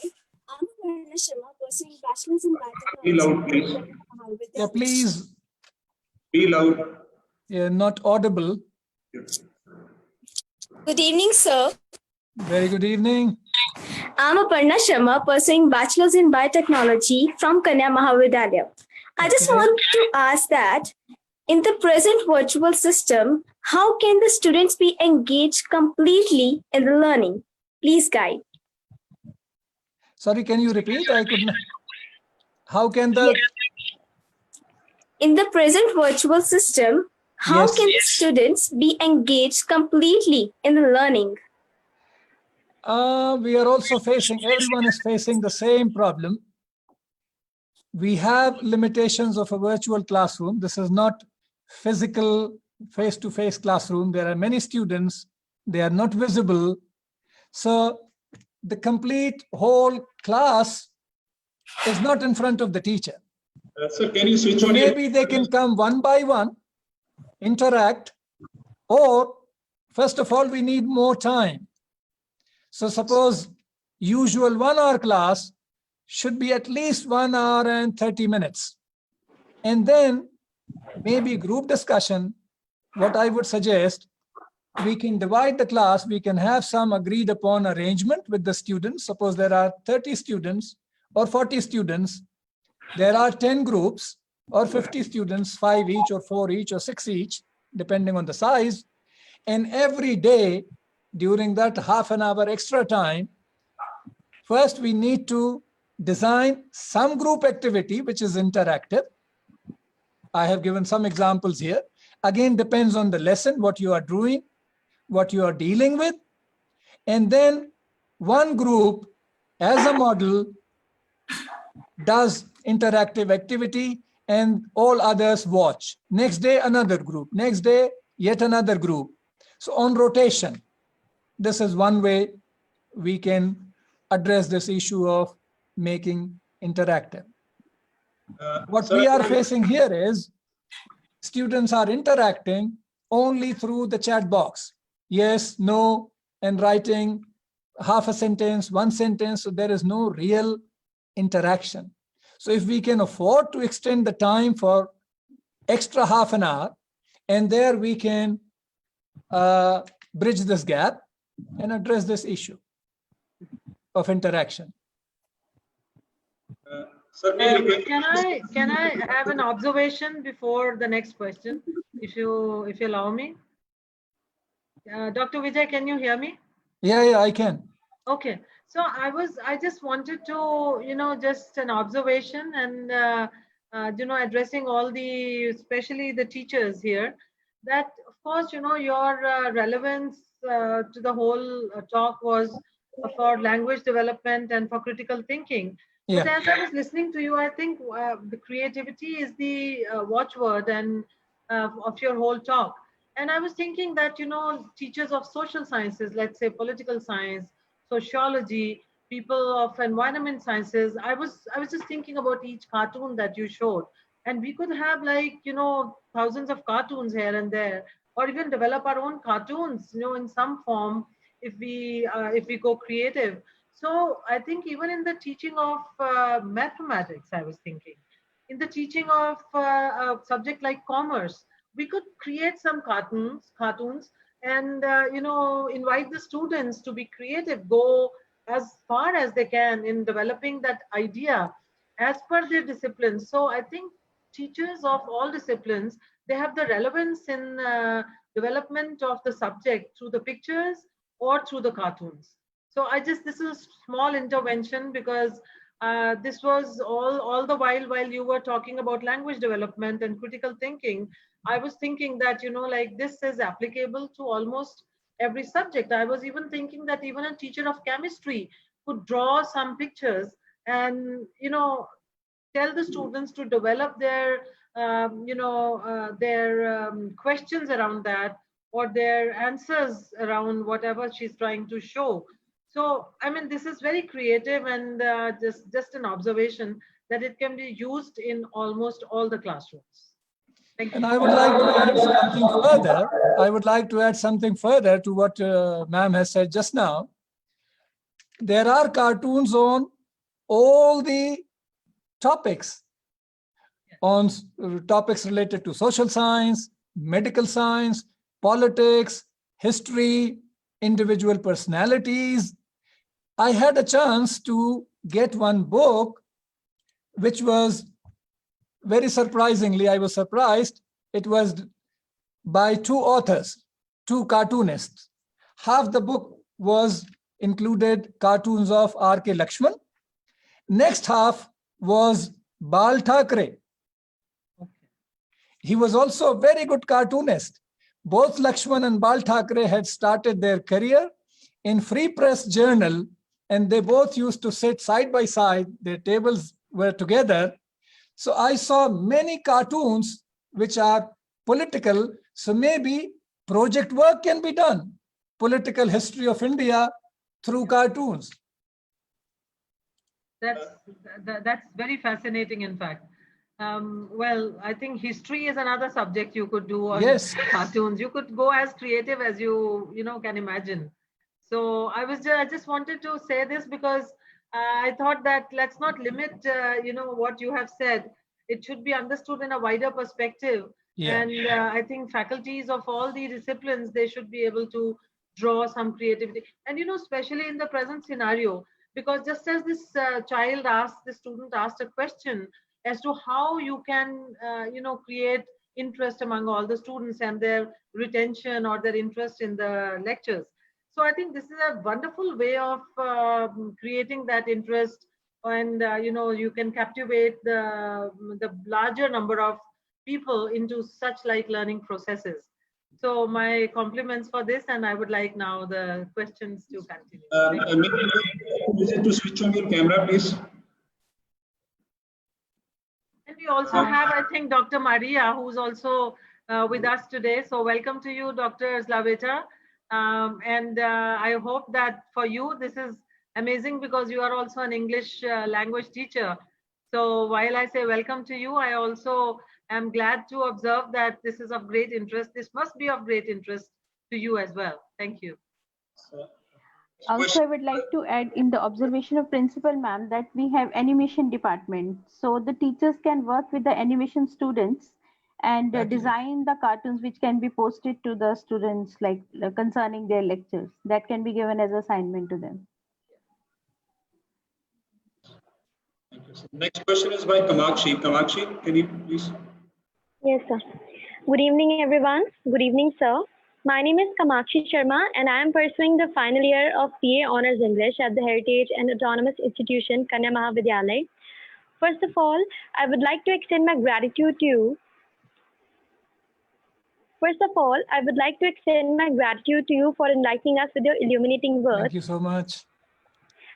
Speaker 7: I'm Kanya Sharma, pursuing bachelor's in biotechnology.
Speaker 5: Be loud, please.
Speaker 3: Yeah, please.
Speaker 5: Be loud.
Speaker 3: Yeah, not audible.
Speaker 7: Good evening, sir.
Speaker 3: Very good evening.
Speaker 7: I'm Aparna Sharma, pursuing bachelor's in biotechnology from Kanya, Maha Vidyalaya. I just
Speaker 3: Okay.
Speaker 7: want to ask that in the present virtual system, how can the students be engaged completely in the learning? Please guide.
Speaker 3: Sorry, can you repeat? I could not. How can the...
Speaker 7: In the present virtual system, how
Speaker 3: Yes.
Speaker 7: can the students be engaged completely in the learning?
Speaker 3: We are also facing, everyone is facing the same problem. We have limitations of a virtual classroom. This is not physical face-to-face classroom. There are many students, they are not visible. So the complete whole class is not in front of the teacher.
Speaker 5: Sir, can you switch
Speaker 3: So
Speaker 5: on your?
Speaker 3: maybe they can come one by one, interact, or first of all, we need more time. So suppose usual 1 hour class should be at least 1 hour and 30 minutes. And then maybe group discussion. What I would suggest, we can divide the class, we can have some agreed upon arrangement with the students. Suppose there are 30 students or 40 students, there are 10 groups or 50 students, 5 each or 4 each or 6 each, depending on the size. And every day during that half an hour extra time, first we need to design some group activity which is interactive. I have given some examples here. Again, depends on the lesson, what you are doing, what you are dealing with. And then one group as a model does interactive activity and all others watch. Next day, another group. Next day, yet another group. So on rotation, this is one way we can address this issue of making interactive. What
Speaker 5: Sir,
Speaker 3: we are facing here is students are interacting only through the chat box. Yes, no, and writing half a sentence, one sentence, so there is no real interaction. So if we can afford to extend the time for extra half an hour, and there we can bridge this gap and address this issue of interaction.
Speaker 5: Sir, may I request-
Speaker 2: Can I have an observation before the next question, if you allow me? Dr. Vijay, can you hear me?
Speaker 3: Yeah, I can.
Speaker 2: Okay, so I just wanted to, just an observation and, addressing all especially the teachers here, that of course, your relevance to the whole talk was for language development and for critical thinking. But
Speaker 3: Yeah.
Speaker 2: as I was listening to you, I think the creativity is the watchword and of your whole talk. And I was thinking that, teachers of social sciences, let's say political science, sociology, people of environment sciences, I was just thinking about each cartoon that you showed. And we could have thousands of cartoons here and there, or even develop our own cartoons, in some form if we go creative. So I think even in the teaching of mathematics, I was thinking, in the teaching of a subject like commerce, we could create some cartoons and invite the students to be creative, go as far as they can in developing that idea as per their disciplines. So I think teachers of all disciplines, they have the relevance in development of the subject through the pictures or through the cartoons. So this is a small intervention because this was all the while you were talking about language development and critical thinking. I was thinking that, this is applicable to almost every subject. I was even thinking that even a teacher of chemistry could draw some pictures and, tell the students to develop their, questions around that, or their answers around whatever she's trying to show. So, I mean, this is very creative and just an observation that it can be used in almost all the classrooms. Thank you.
Speaker 3: And I would like to add something further. I would like to add something further to what ma'am has said just now. There are cartoons on all the topics, on topics related to social science, medical science, politics, history, individual personalities. I had a chance to get one book, which was very surprisingly, I was surprised. It was by 2 authors, 2 cartoonists. Half the book was included cartoons of R.K. Lakshman. Next half was Bal Thackeray. He was also a very good cartoonist. Both Lakshman and Bal Thackeray had started their career in Free Press Journal, and they both used to sit side by side. Their tables were together. So I saw many cartoons which are political. So maybe project work can be done. Political history of India through cartoons.
Speaker 2: That's very fascinating, in fact. Well, I think history is another subject you could do on
Speaker 3: Yes.
Speaker 2: cartoons. You could go as creative as you can imagine. So I just wanted to say this because I thought that let's not limit what you have said. It should be understood in a wider perspective.
Speaker 3: Yeah.
Speaker 2: And I think faculties of all the disciplines, they should be able to draw some creativity. And especially in the present scenario, because just as this the student asked a question as to how you can create interest among all the students and their retention or their interest in the lectures. So I think this is a wonderful way of creating that interest, and you can captivate the larger number of people into such like learning processes. So my compliments for this, and I would like now the questions to continue.
Speaker 5: Maybe to switch on your camera, please.
Speaker 2: And we also have, I think, Dr. Maria, who's also with us today. So welcome to you, Dr. Slaveta. And I hope that for you, this is amazing because you are also an English language teacher. So while I say welcome to you, I also am glad to observe that this is of great interest. This must be of great interest to you as well. Thank you.
Speaker 4: Also, I would like to add in the observation of principal ma'am that we have animation department. So the teachers can work with the animation students and design the cartoons which can be posted to the students like concerning their lectures. That can be given as assignment to them.
Speaker 5: Next question is by Kamakshi. Kamakshi, can you please?
Speaker 8: Yes, sir. Good evening, everyone. Good evening, sir. My name is Kamakshi Sharma, and I am pursuing the final year of PA Honours English at the Heritage and Autonomous Institution, Kanya Maha Vidyalaya. First of all, I would like to extend my gratitude to you. First of all, I would like to extend my gratitude to you for enlightening us with your illuminating words.
Speaker 3: Thank you so much.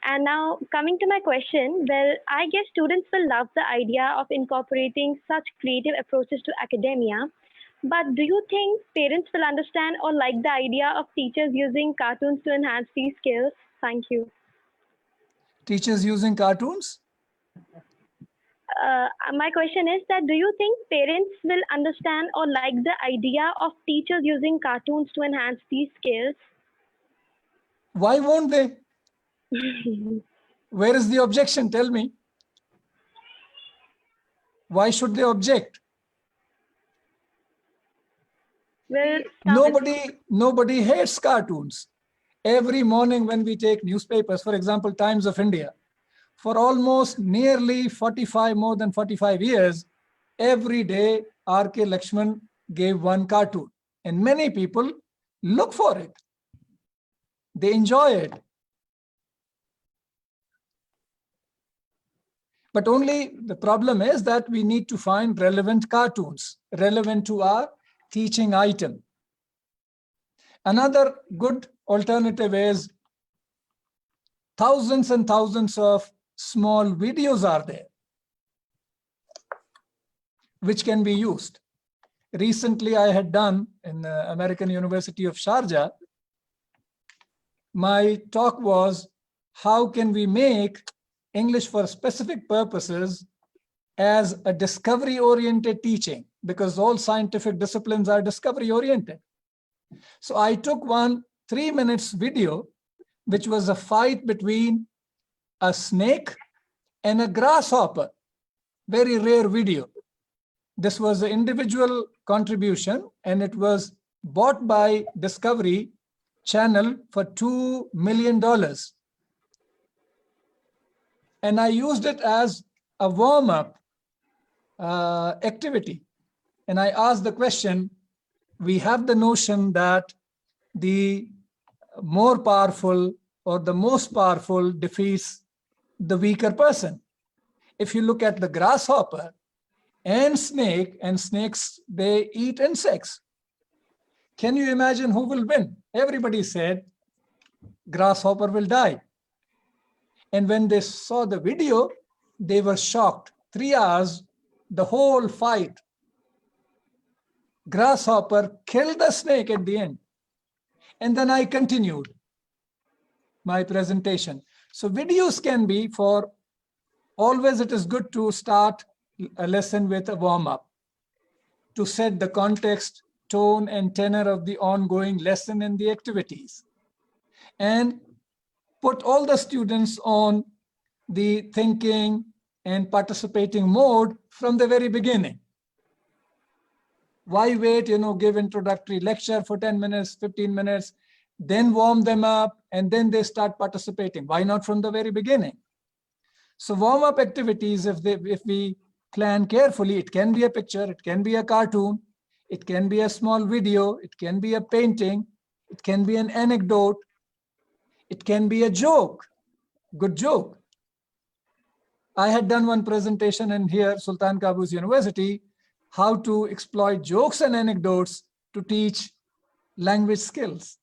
Speaker 8: And now, coming to my question, well, I guess students will love the idea of incorporating such creative approaches to academia. But do you think parents will understand or like the idea of teachers using cartoons to enhance these skills? Thank you.
Speaker 3: Teachers using cartoons?
Speaker 8: My question is that do you think parents will understand or like the idea of teachers using cartoons to enhance these skills?
Speaker 3: Why won't they? Where is the objection? Tell me. Why should they object?
Speaker 8: Well,
Speaker 3: Nobody hates cartoons. Every morning when we take newspapers, for example, Times of India, for almost nearly more than 45 years, every day R.K. Lakshman gave one cartoon. And many people look for it. They enjoy it. But only the problem is that we need to find relevant cartoons, relevant to our teaching item. Another good alternative is thousands and thousands of small videos are there, which can be used. Recently, I had done in the American University of Sharjah, my talk was, how can we make English for specific purposes as a discovery-oriented teaching, because all scientific disciplines are discovery-oriented. So I took one 3 minutes video, which was a fight between a snake and a grasshopper, very rare video. This was an individual contribution, and it was bought by Discovery Channel for $2 million. And I used it as a warm-up activity. And I asked the question, we have the notion that the more powerful or the most powerful defeats the weaker person. If you look at the grasshopper and snakes, they eat insects. Can you imagine who will win? Everybody said grasshopper will die. And when they saw the video, they were shocked. 3 hours, the whole fight. Grasshopper killed the snake at the end. And then I continued my presentation. So videos can be for always it is good to start a lesson with a warm-up to set the context, tone, and tenor of the ongoing lesson and the activities. And put all the students on the thinking and participating mode from the very beginning. Why wait, give introductory lecture for 10 minutes, 15 minutes, then warm them up, and then they start participating? Why not from the very beginning? So warm-up activities, if we plan carefully, it can be a picture, it can be a cartoon, it can be a small video, it can be a painting, it can be an anecdote, it can be a joke, good joke. I had done one presentation in here, Sultan Qaboos University, how to exploit jokes and anecdotes to teach language skills.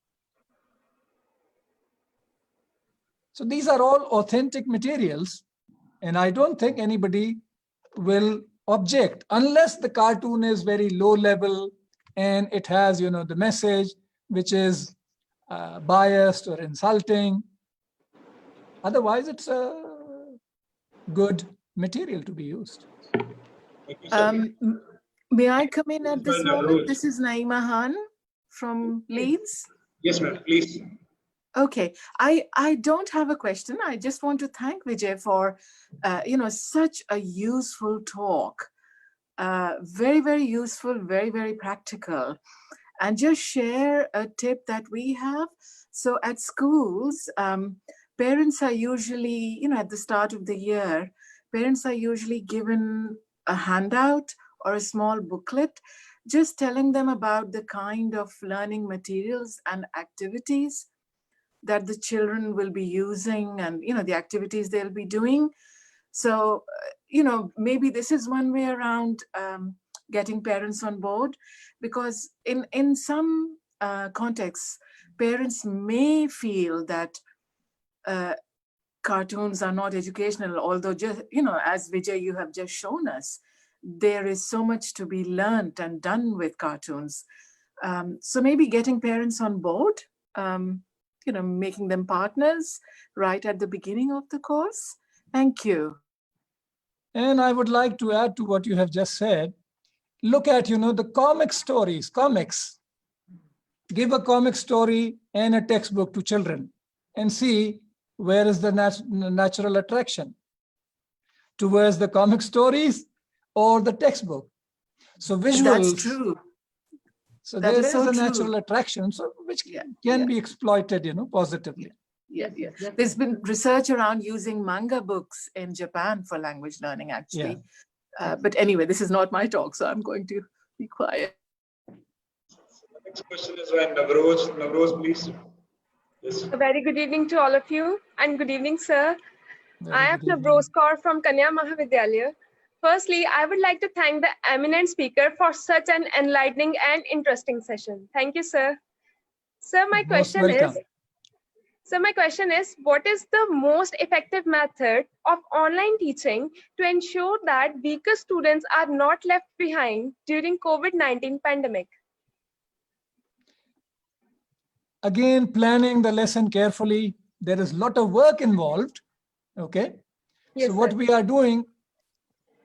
Speaker 3: So these are all authentic materials, and I don't think anybody will object unless the cartoon is very low level and it has, the message which is biased or insulting. Otherwise, it's a good material to be used.
Speaker 9: May I come in at this
Speaker 5: Well,
Speaker 9: moment?
Speaker 5: Rose.
Speaker 9: This is Naima Han from Leeds.
Speaker 5: Yes, ma'am, please.
Speaker 9: Okay, I don't have a question. I just want to thank Vijay for, such a useful talk. Very, very useful, very, very practical. And just share a tip that we have. So at schools, parents are usually, at the start of the year, parents are usually given a handout or a small booklet, just telling them about the kind of learning materials and activities that the children will be using and, the activities they'll be doing. So, maybe this is one way around getting parents on board, because in some contexts, parents may feel that cartoons are not educational, although just, as Vijay, you have just shown us, there is so much to be learned and done with cartoons. So maybe getting parents on board, making them partners right at the beginning of the course. Thank you.
Speaker 3: And I would like to add to what you have just said. Look at, the comic stories, comics. Give a comic story and a textbook to children and see where is the natural attraction towards the comic stories or the textbook. So visuals.
Speaker 9: That's true.
Speaker 3: So
Speaker 9: That
Speaker 3: there
Speaker 9: is
Speaker 3: is
Speaker 9: so
Speaker 3: a
Speaker 9: true.
Speaker 3: natural attraction, so which can be exploited, positively.
Speaker 9: Yeah. There's been research around using manga books in Japan for language learning, actually. But anyway, this is not my talk, so I'm going to be quiet.
Speaker 5: The next question is by Navroz, please. Yes.
Speaker 10: A very good evening to all of you, and good evening, sir.
Speaker 3: Very
Speaker 10: I am
Speaker 3: good evening.
Speaker 10: Navroz Kaur from Kanya Maha Vidyalaya. Firstly, I would like to thank the eminent speaker for such an enlightening and interesting session. Thank you, sir. Sir, my
Speaker 3: Most
Speaker 10: question
Speaker 3: welcome.
Speaker 10: is, what is the most effective method of online teaching to ensure that weaker students are not left behind during COVID-19 pandemic?
Speaker 3: Again, planning the lesson carefully. There is a lot of work involved. Okay.
Speaker 10: Yes,
Speaker 3: So what
Speaker 10: sir.
Speaker 3: we are doing,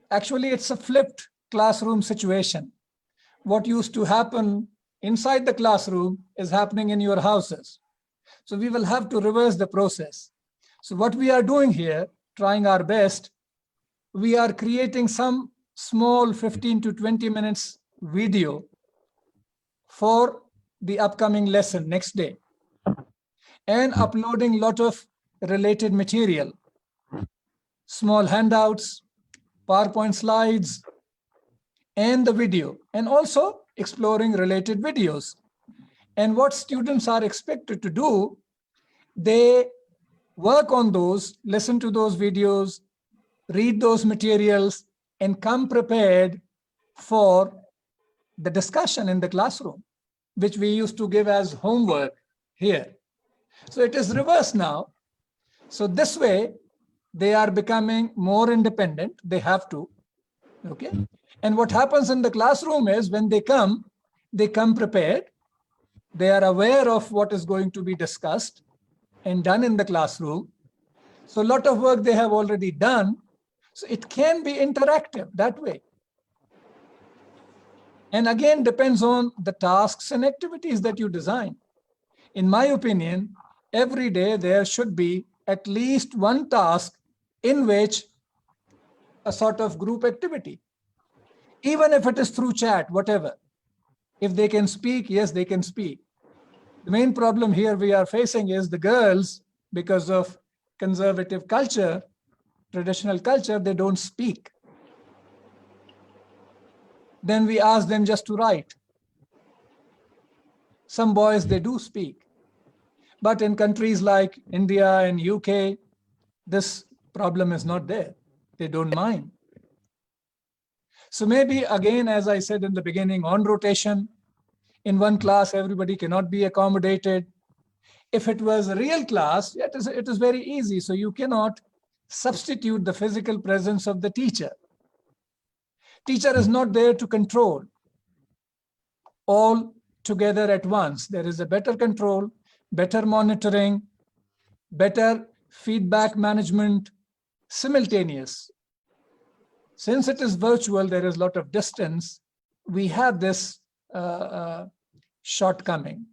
Speaker 3: actually, it's a flipped classroom situation. What used to happen inside the classroom is happening in your houses. So we will have to reverse the process. So what we are doing here, trying our best, we are creating some small 15 to 20 minutes video for the upcoming lesson next day and uploading a lot of related material, small handouts, PowerPoint slides, and the video, and also exploring related videos. And what students are expected to do, they work on those, listen to those videos, read those materials, and come prepared for the discussion in the classroom, which we used to give as homework here. So it is reversed now. So this way, they are becoming more independent. They have to, okay? And what happens in the classroom is when they come prepared. They are aware of what is going to be discussed and done in the classroom. So a lot of work they have already done. So it can be interactive that way. And again, depends on the tasks and activities that you design. In my opinion, every day there should be at least one task in which a sort of group activity, even if it is through chat, whatever. If they can speak, yes, they can speak. The main problem here we are facing is the girls, because of conservative culture, traditional culture, they don't speak. Then we ask them just to write. Some boys, they do speak. But in countries like India and UK, this problem is not there. They don't mind. So maybe again, as I said in the beginning, on rotation, in one class, everybody cannot be accommodated. If it was a real class, it is very easy. So you cannot substitute the physical presence of the teacher. Teacher is not there to control all together at once. There is a better control, better monitoring, better feedback management, simultaneous. Since it is virtual, there is a lot of distance. We have this shortcoming.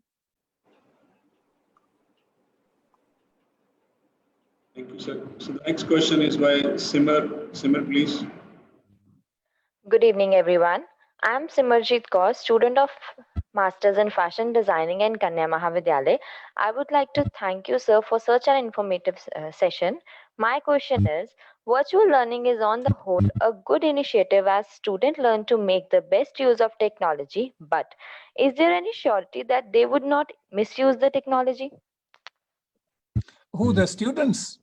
Speaker 5: Thank you, sir. So the next question is by Simar. Simar, please.
Speaker 11: Good evening, everyone. I am Simarjit Kaur, student of Masters in Fashion Designing in Kanya Maha Vidyalaya. I would like to thank you, sir, for such an informative session. My question is, virtual learning is on the whole a good initiative as students learn to make the best use of technology, but is there any surety that they would not misuse the technology?
Speaker 3: Who, the students?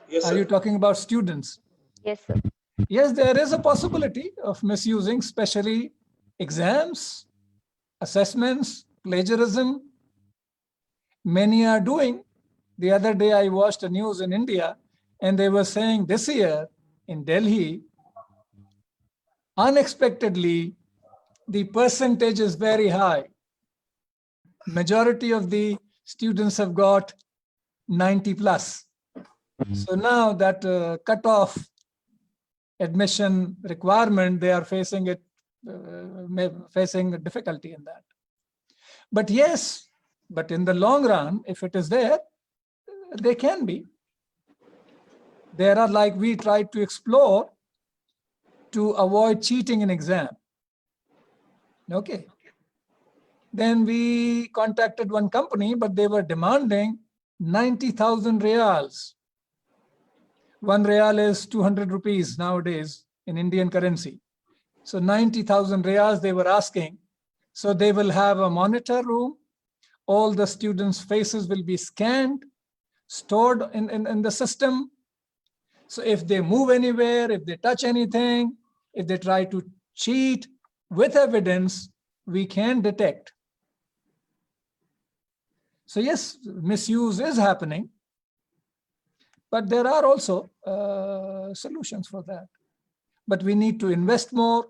Speaker 5: Yes, sir.
Speaker 3: Are you talking about students?
Speaker 11: Yes, sir.
Speaker 3: Yes, there is a possibility of misusing, especially exams, assessments, plagiarism. Many are doing. The other day I watched a news in India and they were saying this year in Delhi, unexpectedly, the percentage is very high. Majority of the students have got 90 plus. So now that cutoff admission requirement, they are facing it, facing difficulty in that. But yes, but in the long run, if it is there, they can be. There are, like we tried to explore to avoid cheating in exam. Okay. Then we contacted one company, but they were demanding 90,000 reals. 1 real is 200 rupees nowadays in Indian currency. So 90,000 reals they were asking. So they will have a monitor room. All the students' faces will be scanned, stored in the system. So if they move anywhere, if they touch anything, if they try to cheat with evidence, we can detect. So yes, misuse is happening. But there are also solutions for that. But we need to invest more.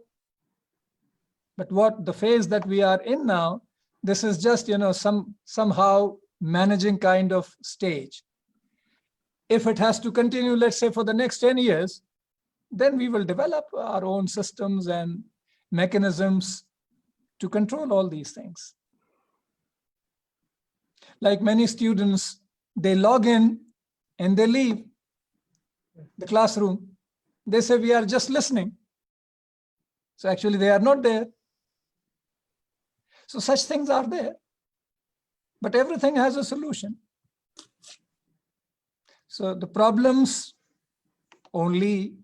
Speaker 3: But what the phase that we are in now, this is just, somehow managing kind of stage. If it has to continue, let's say for the next 10 years, then we will develop our own systems and mechanisms to control all these things. Like many students, they log in and they leave the classroom. They say, we are just listening. So actually they are not there. So such things are there. But everything has a solution. So the problems only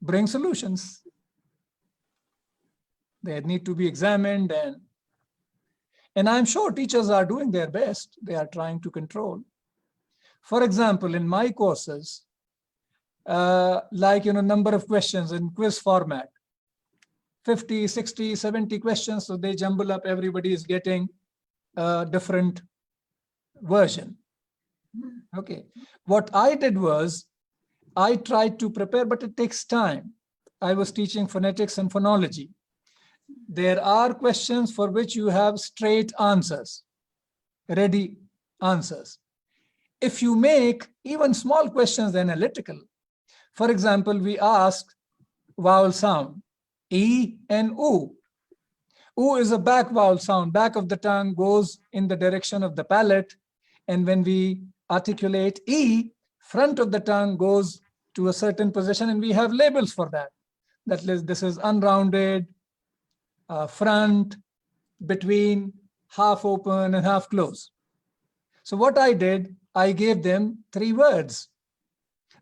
Speaker 3: bring solutions. They need to be examined, and I'm sure teachers are doing their best. They are trying to control. For example, in my courses, number of questions in quiz format, 50, 60, 70 questions, so they jumble up, everybody is getting a different version. Okay, what I did was, I tried to prepare, but it takes time. I was teaching phonetics and phonology. There are questions for which you have straight answers, ready answers. If you make even small questions analytical, For example, we ask vowel sound, E and U. U is a back vowel sound. Back of the tongue goes in the direction of the palate. And when we articulate E, front of the tongue goes to a certain position, and we have labels for that. That is, this is unrounded, front, between, half open, and half closed. So what I did, I gave them 3 words.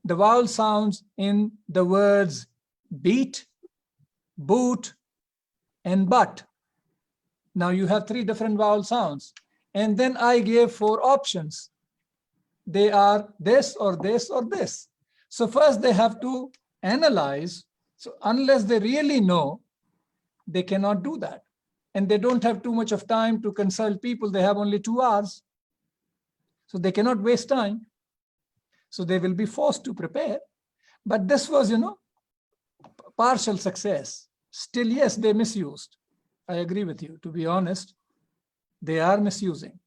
Speaker 3: The vowel sounds in the words beat, boot, and butt. Now you have 3 different vowel sounds. And then I gave 4 options. They are this or this or this. So first they have to analyze. So unless they really know, they cannot do that. And they don't have too much of time to consult people. They have only 2 hours. So they cannot waste time. So they will be forced to prepare. But this was, partial success. Still, yes, they misused. I agree with you. To be honest, they are misusing.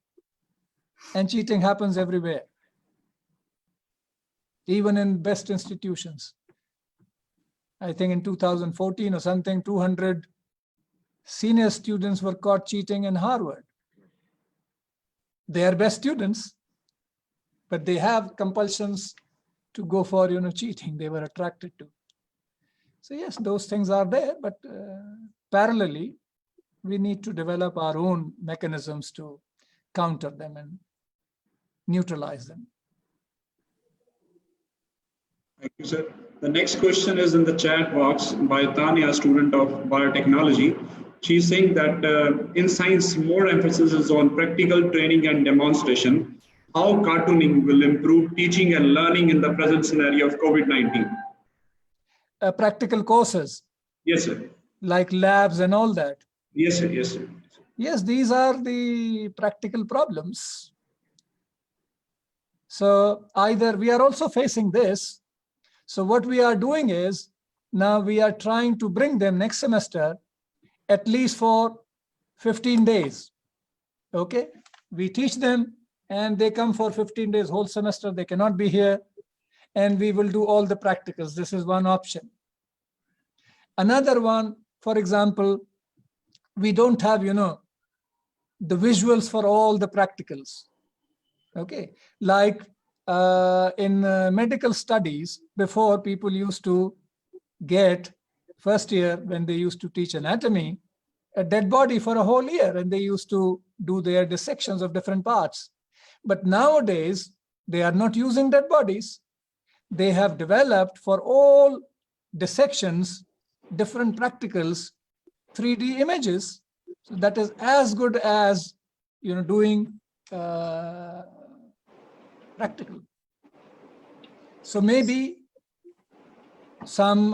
Speaker 3: And cheating happens everywhere. Even in best institutions. I think in 2014 or something, 200 senior students were caught cheating in Harvard. They are best students, but they have compulsions to go for cheating. They were attracted to. So yes, those things are there, but parallelly, we need to develop our own mechanisms to counter them and neutralize them.
Speaker 5: Thank you, sir. The next question is in the chat box by Tanya, student of biotechnology. She's saying that in science, more emphasis is on practical training and demonstration. How cartooning will improve teaching and learning in the present scenario of COVID-19?
Speaker 3: Practical courses.
Speaker 5: Yes, sir.
Speaker 3: Like labs and all that.
Speaker 5: Yes, sir. Yes, sir.
Speaker 3: Yes, these are the practical problems. So either we are also facing this. So what we are doing is, now we are trying to bring them next semester at least for 15 days. Okay, we teach them and they come for 15 days, whole semester, they cannot be here. And we will do all the practicals. This is one option. Another one, for example, we don't have, the visuals for all the practicals. Okay, like in medical studies, before people used to get first year when they used to teach anatomy, a dead body for a whole year, and they used to do their dissections of different parts. But nowadays, they are not using dead bodies. They have developed for all dissections, different practicals, 3D images. So that is as good as doing practical. So maybe some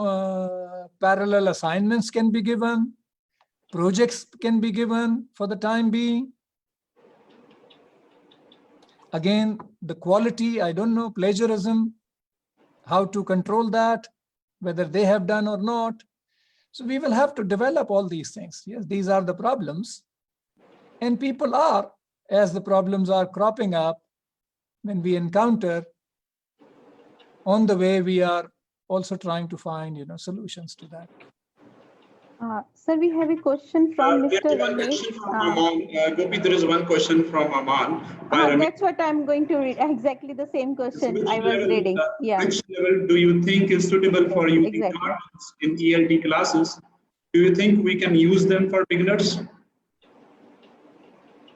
Speaker 3: parallel assignments can be given, projects can be given for the time being. Again, the quality, I don't know, plagiarism, how to control that, whether they have done or not. So we will have to develop all these things. Yes, these are the problems. And people are, as the problems are cropping up, when we encounter, on the way, we are also trying to find, solutions to that.
Speaker 4: Sir, we have a question from Mr. Ramesh.
Speaker 5: Gopi, there is one question from Aman.
Speaker 4: That's what I'm going to read. Exactly the same question I was reading.
Speaker 5: Which level do you think is suitable for using cartoons in ELT classes? Do you think we can use them for beginners?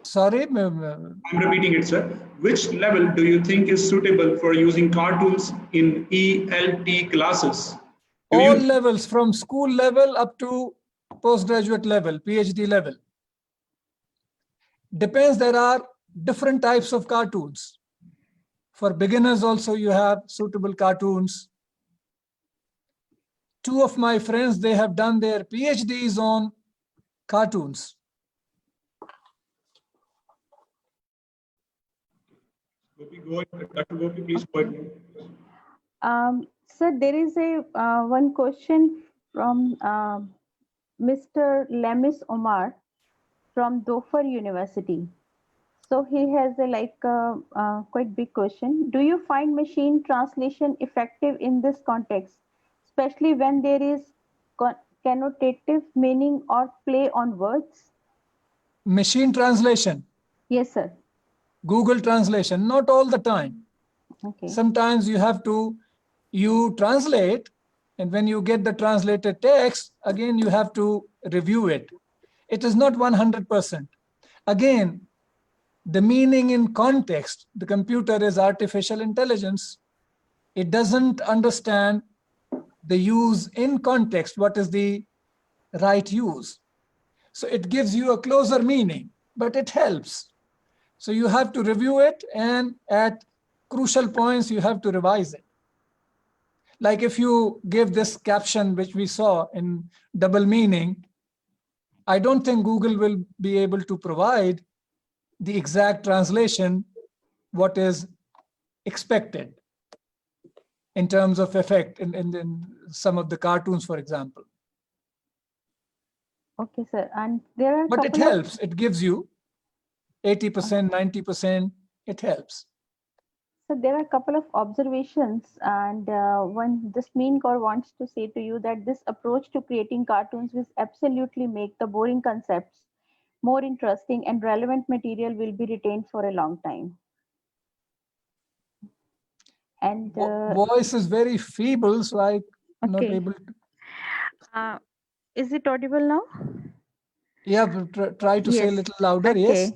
Speaker 3: Sorry?
Speaker 5: I'm repeating it, sir. Which level do you think is suitable for using cartoons in ELT classes?
Speaker 3: All levels, from school level up to postgraduate level, PhD level. Depends, there are different types of cartoons. For beginners also, you have suitable cartoons. 2 of my friends, they have done their PhDs on cartoons.
Speaker 5: Dr. Gopi, please go ahead.
Speaker 4: Sir, there is a one question from Mr. Lemis Omar from Dofer University. So he has a quite big question. Do you find machine translation effective in this context, especially when there is connotative meaning or play on words?
Speaker 3: Machine translation,
Speaker 4: Yes, sir.
Speaker 3: Google translation, not all the time.
Speaker 4: Okay.
Speaker 3: Sometimes you translate, and when you get the translated text, again, you have to review it. It is not 100%. Again, the meaning in context, the computer is artificial intelligence. It doesn't understand the use in context, what is the right use. So it gives you a closer meaning, but it helps. So you have to review it, and at crucial points, you have to revise it. Like if you give this caption, which we saw in double meaning, I don't think Google will be able to provide the exact translation, what is expected in terms of effect in some of the cartoons, for example.
Speaker 4: Okay, sir. And there are
Speaker 3: But it helps. It gives you 80%, 90%. It helps.
Speaker 4: So there are a couple of observations, and one Jasmine Kaur wants to say to you that this approach to creating cartoons will absolutely make the boring concepts more interesting, and relevant material will be retained for a long time. And
Speaker 3: voice is very feeble, so I'm not able to.
Speaker 4: Is it audible now?
Speaker 3: Yeah, but try to say a little louder.
Speaker 4: Okay.
Speaker 3: Yes.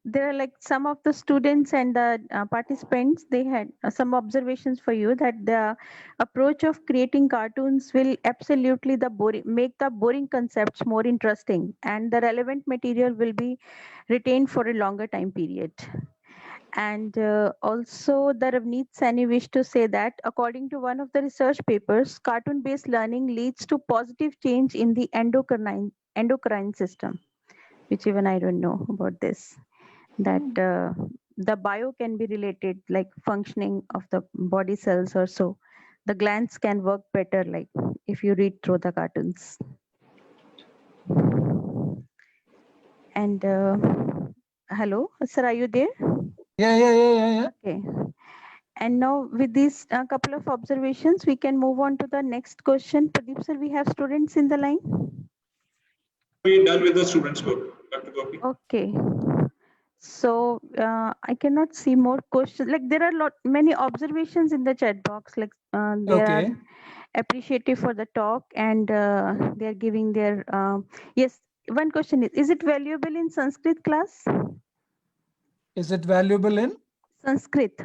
Speaker 4: There are like some of the students and the participants, they had some observations for you that the approach of creating cartoons will absolutely make the boring concepts more interesting, and the relevant material will be retained for a longer time period. And also the Ravneet Sani wished to say that according to one of the research papers, cartoon-based learning leads to positive change in the endocrine system, which even I don't know about this, that the bio can be related, like functioning of the body cells or so. The glands can work better, like if you read through the cartoons. And hello, sir, are you there?
Speaker 3: Yeah.
Speaker 4: Okay. And now with these couple of observations, we can move on to the next question. Pradeep sir, we have students in the line.
Speaker 5: We're done with the students' work, Dr. Gopi.
Speaker 4: Okay. So I cannot see more questions. Like there are many observations in the chat box. Like they are appreciative for the talk, and they are giving their yes. One question is it valuable in Sanskrit class?
Speaker 3: Is it valuable in
Speaker 4: Sanskrit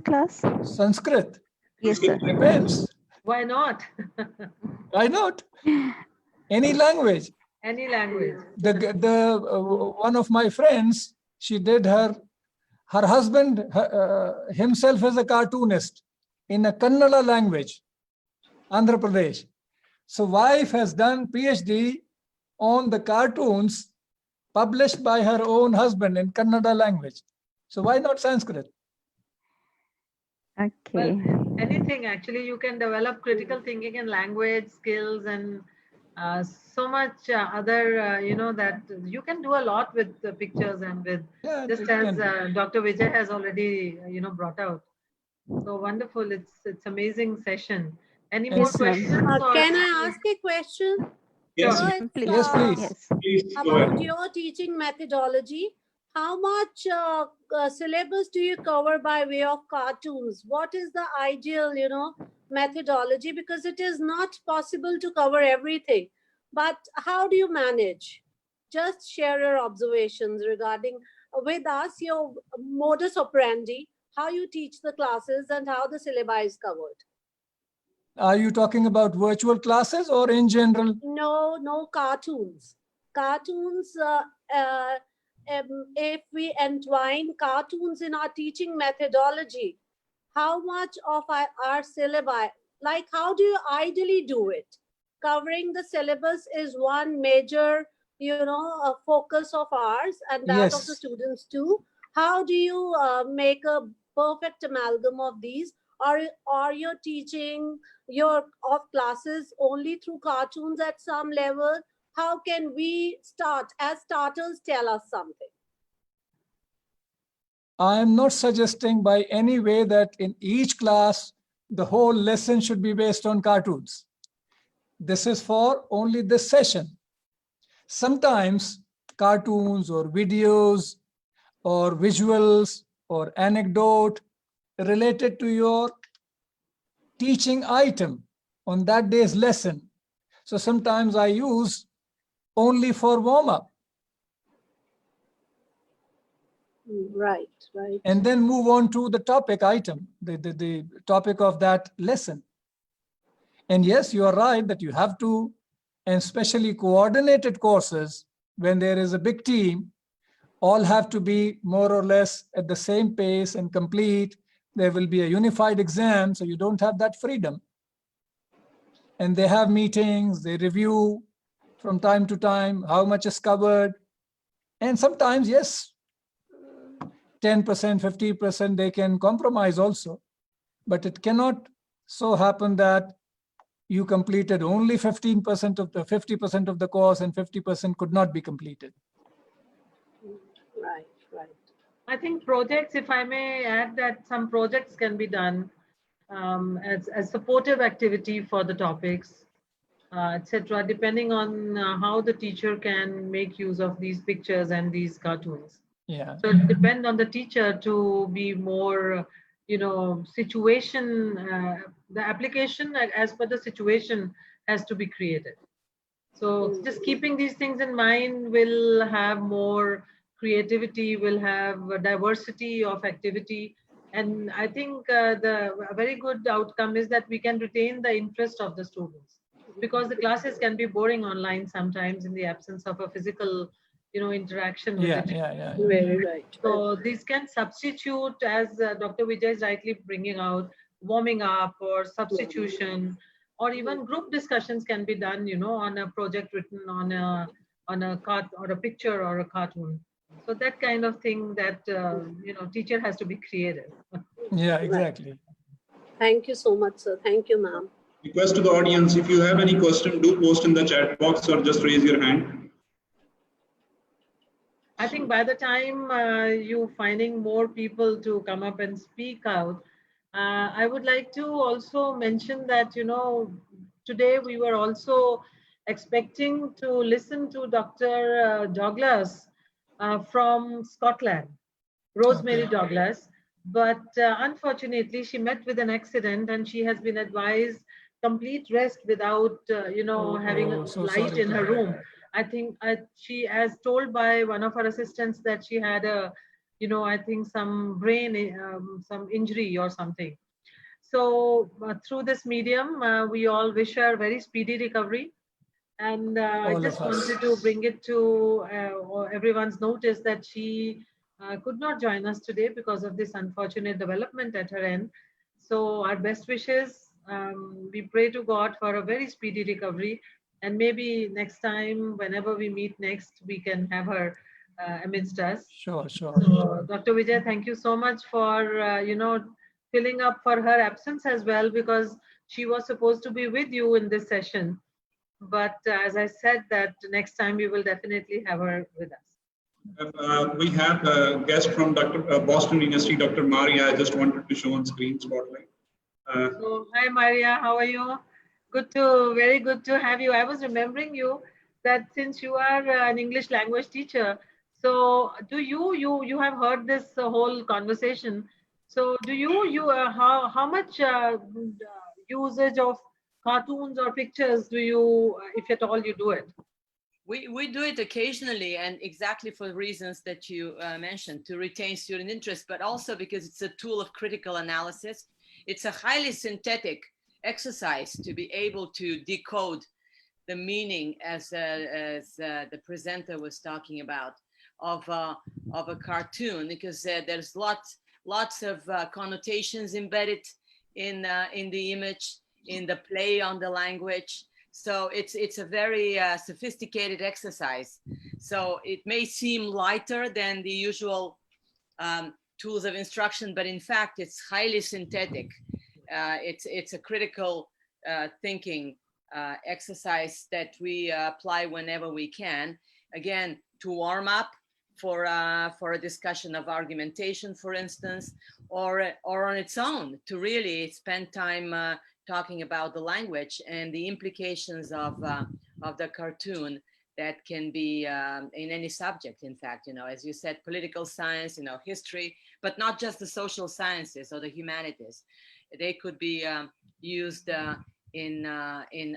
Speaker 4: class?
Speaker 3: Sanskrit?
Speaker 4: Yes, sir.
Speaker 3: Depends.
Speaker 2: Why not?
Speaker 3: Why not? Any language.
Speaker 2: Any language.
Speaker 3: One of my friends, she did her husband himself is a cartoonist in a Kannada language, Andhra Pradesh. So wife has done PhD on the cartoons published by her own husband in Kannada language. So why not Sanskrit?
Speaker 4: Okay.
Speaker 2: Well, anything actually, you can develop critical thinking and language skills, and so much other, that you can do a lot with the pictures and with, just as Dr. Vijay has already, brought out. So wonderful. It's amazing session. Any more questions?
Speaker 12: Can I ask a question?
Speaker 5: Yes,
Speaker 12: So
Speaker 3: yes, please.
Speaker 5: Please go
Speaker 12: about
Speaker 5: ahead.
Speaker 12: your teaching methodology, how much syllabus do you cover by way of cartoons? What is the ideal, methodology? Because it is not possible to cover everything. But how do you manage? Just share your observations regarding with us your modus operandi, how you teach the classes and how the syllabi is covered.
Speaker 3: Are you talking about virtual classes or in general?
Speaker 12: No, cartoons. Cartoons, if we entwine cartoons in our teaching methodology, how much of our syllabi, like how do you ideally do it? Covering the syllabus is one major, focus of ours and that of the students too. How do you make a perfect amalgam of these? Or you're teaching your classes only through cartoons at some level? How can we start as starters? Tell us something.
Speaker 3: I am not suggesting by any way that in each class, the whole lesson should be based on cartoons. This is for only this session. Sometimes cartoons or videos or visuals or anecdote related to your teaching item on that day's lesson. So sometimes I use only for warm-up.
Speaker 12: Right, right.
Speaker 3: And then move on to the topic item, the topic of that lesson. And yes, you are right that you have to, and especially coordinated courses, when there is a big team, all have to be more or less at the same pace and complete. There will be a unified exam, so you don't have that freedom. And they have meetings, they review from time to time how much is covered. And sometimes, yes, 10%, 50%, they can compromise also. But it cannot so happen that you completed only 15% of the 50% of the course and 50% could not be completed.
Speaker 12: Right, right.
Speaker 2: I think projects, if I may add, that some projects can be done as supportive activity for the topics, etc., depending on how the teacher can make use of these pictures and these cartoons.
Speaker 3: Yeah.
Speaker 2: So it depends on the teacher to be more, situation, the application as per the situation has to be created. So just keeping these things in mind will have more creativity, will have a diversity of activity. And I think a very good outcome is that we can retain the interest of the students, because the classes can be boring online sometimes in the absence of a physical interaction with it.
Speaker 12: Very right.
Speaker 2: So these can substitute, as Dr. Vijay is rightly bringing out, warming up or substitution, or even group discussions can be done, on a project written on a card or a picture or a cartoon. So that kind of thing that teacher has to be creative.
Speaker 3: Yeah, exactly.
Speaker 12: Thank you so much, sir. Thank you, ma'am.
Speaker 5: Request to the audience, if you have any question, do post in the chat box or just raise your hand.
Speaker 2: I think by the time you finding more people to come up and speak out, I would like to also mention that, today we were also expecting to listen to Dr. Douglas from Scotland, Rosemary Douglas. But unfortunately, she met with an accident and she has been advised complete rest without, having a light in her room. I think she, as told by one of her assistants, that she had I think some brain, some injury or something. So through this medium, we all wish her very speedy recovery. And I just wanted to bring it to everyone's notice that she could not join us today because of this unfortunate development at her end. So our best wishes. We pray to God for a very speedy recovery. And maybe next time, whenever we meet next, we can have her amidst us.
Speaker 3: Sure, sure.
Speaker 2: So, Dr. Vijay, thank you so much for, filling up for her absence as well, because she was supposed to be with you in this session. But as I said, that next time we will definitely have her with us.
Speaker 5: We have a guest from Boston University, Dr. Maria. I just wanted to show on screen spotlight.
Speaker 2: So, hi, Maria. How are you? Very good to have you. I was remembering you that since you are an English language teacher, so do you have heard this whole conversation? So do you how much usage of cartoons or pictures do you, if at all you do it?
Speaker 13: We do it occasionally, and exactly for the reasons that you mentioned, to retain student interest, but also because it's a tool of critical analysis. It's a highly synthetic exercise to be able to decode the meaning, as the presenter was talking about, of a cartoon, because there's lots of connotations embedded in the image, in the play on the language. So it's a very sophisticated exercise. So it may seem lighter than the usual tools of instruction, but in fact, it's highly synthetic. It's a critical thinking exercise that we apply whenever we can. Again, to warm up for a discussion of argumentation, for instance, or on its own to really spend time talking about the language and the implications of the cartoon that can be in any subject. In fact, as you said, political science, history, but not just the social sciences or the humanities. They could be used in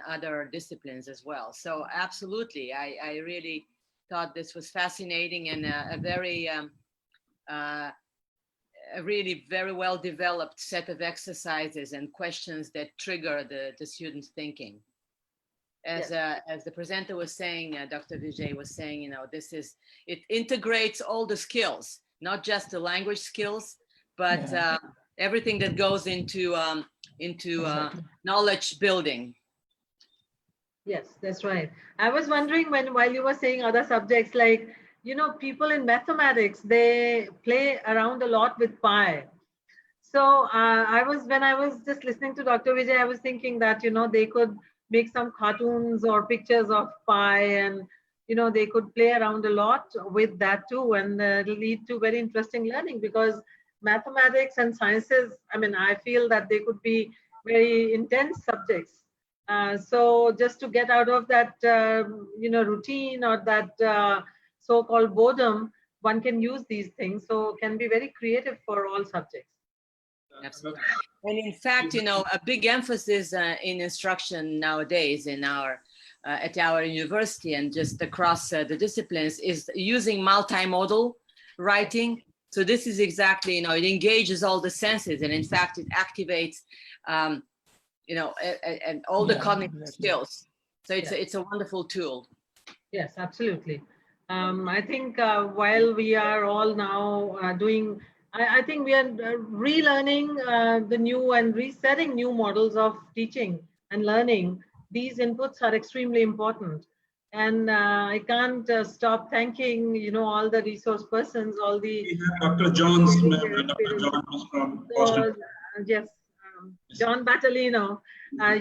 Speaker 13: other disciplines as well. So absolutely, I really thought this was fascinating and a really very well developed set of exercises and questions that trigger the students' thinking. As the presenter was saying, Dr. Vijay was saying, it integrates all the skills, not just the language skills, but everything that goes into knowledge building.
Speaker 2: Yes, that's right. I was wondering while you were saying other subjects, like, people in mathematics, they play around a lot with pi. So when I was just listening to Dr. Vijay, I was thinking that, they could make some cartoons or pictures of pi, and, they could play around a lot with that too, and lead to very interesting learning, because mathematics and sciences, I feel that they could be very intense subjects. So just to get out of that, routine or that so-called boredom, one can use these things. So can be very creative for all subjects.
Speaker 13: Absolutely. And in fact, a big emphasis in instruction nowadays at our university and just across the disciplines is using multimodal writing. So this is exactly, it engages all the senses, and in fact, it activates, and all the cognitive skills. So it's a wonderful tool.
Speaker 2: Yes, absolutely. I think while we are all now doing, I think we are relearning the new and resetting new models of teaching and learning. These inputs are extremely important. And I can't stop thanking, all the resource persons, all the...
Speaker 5: We have Dr. Jones, Dr. Jones from Boston.
Speaker 2: Yes, John Batalino.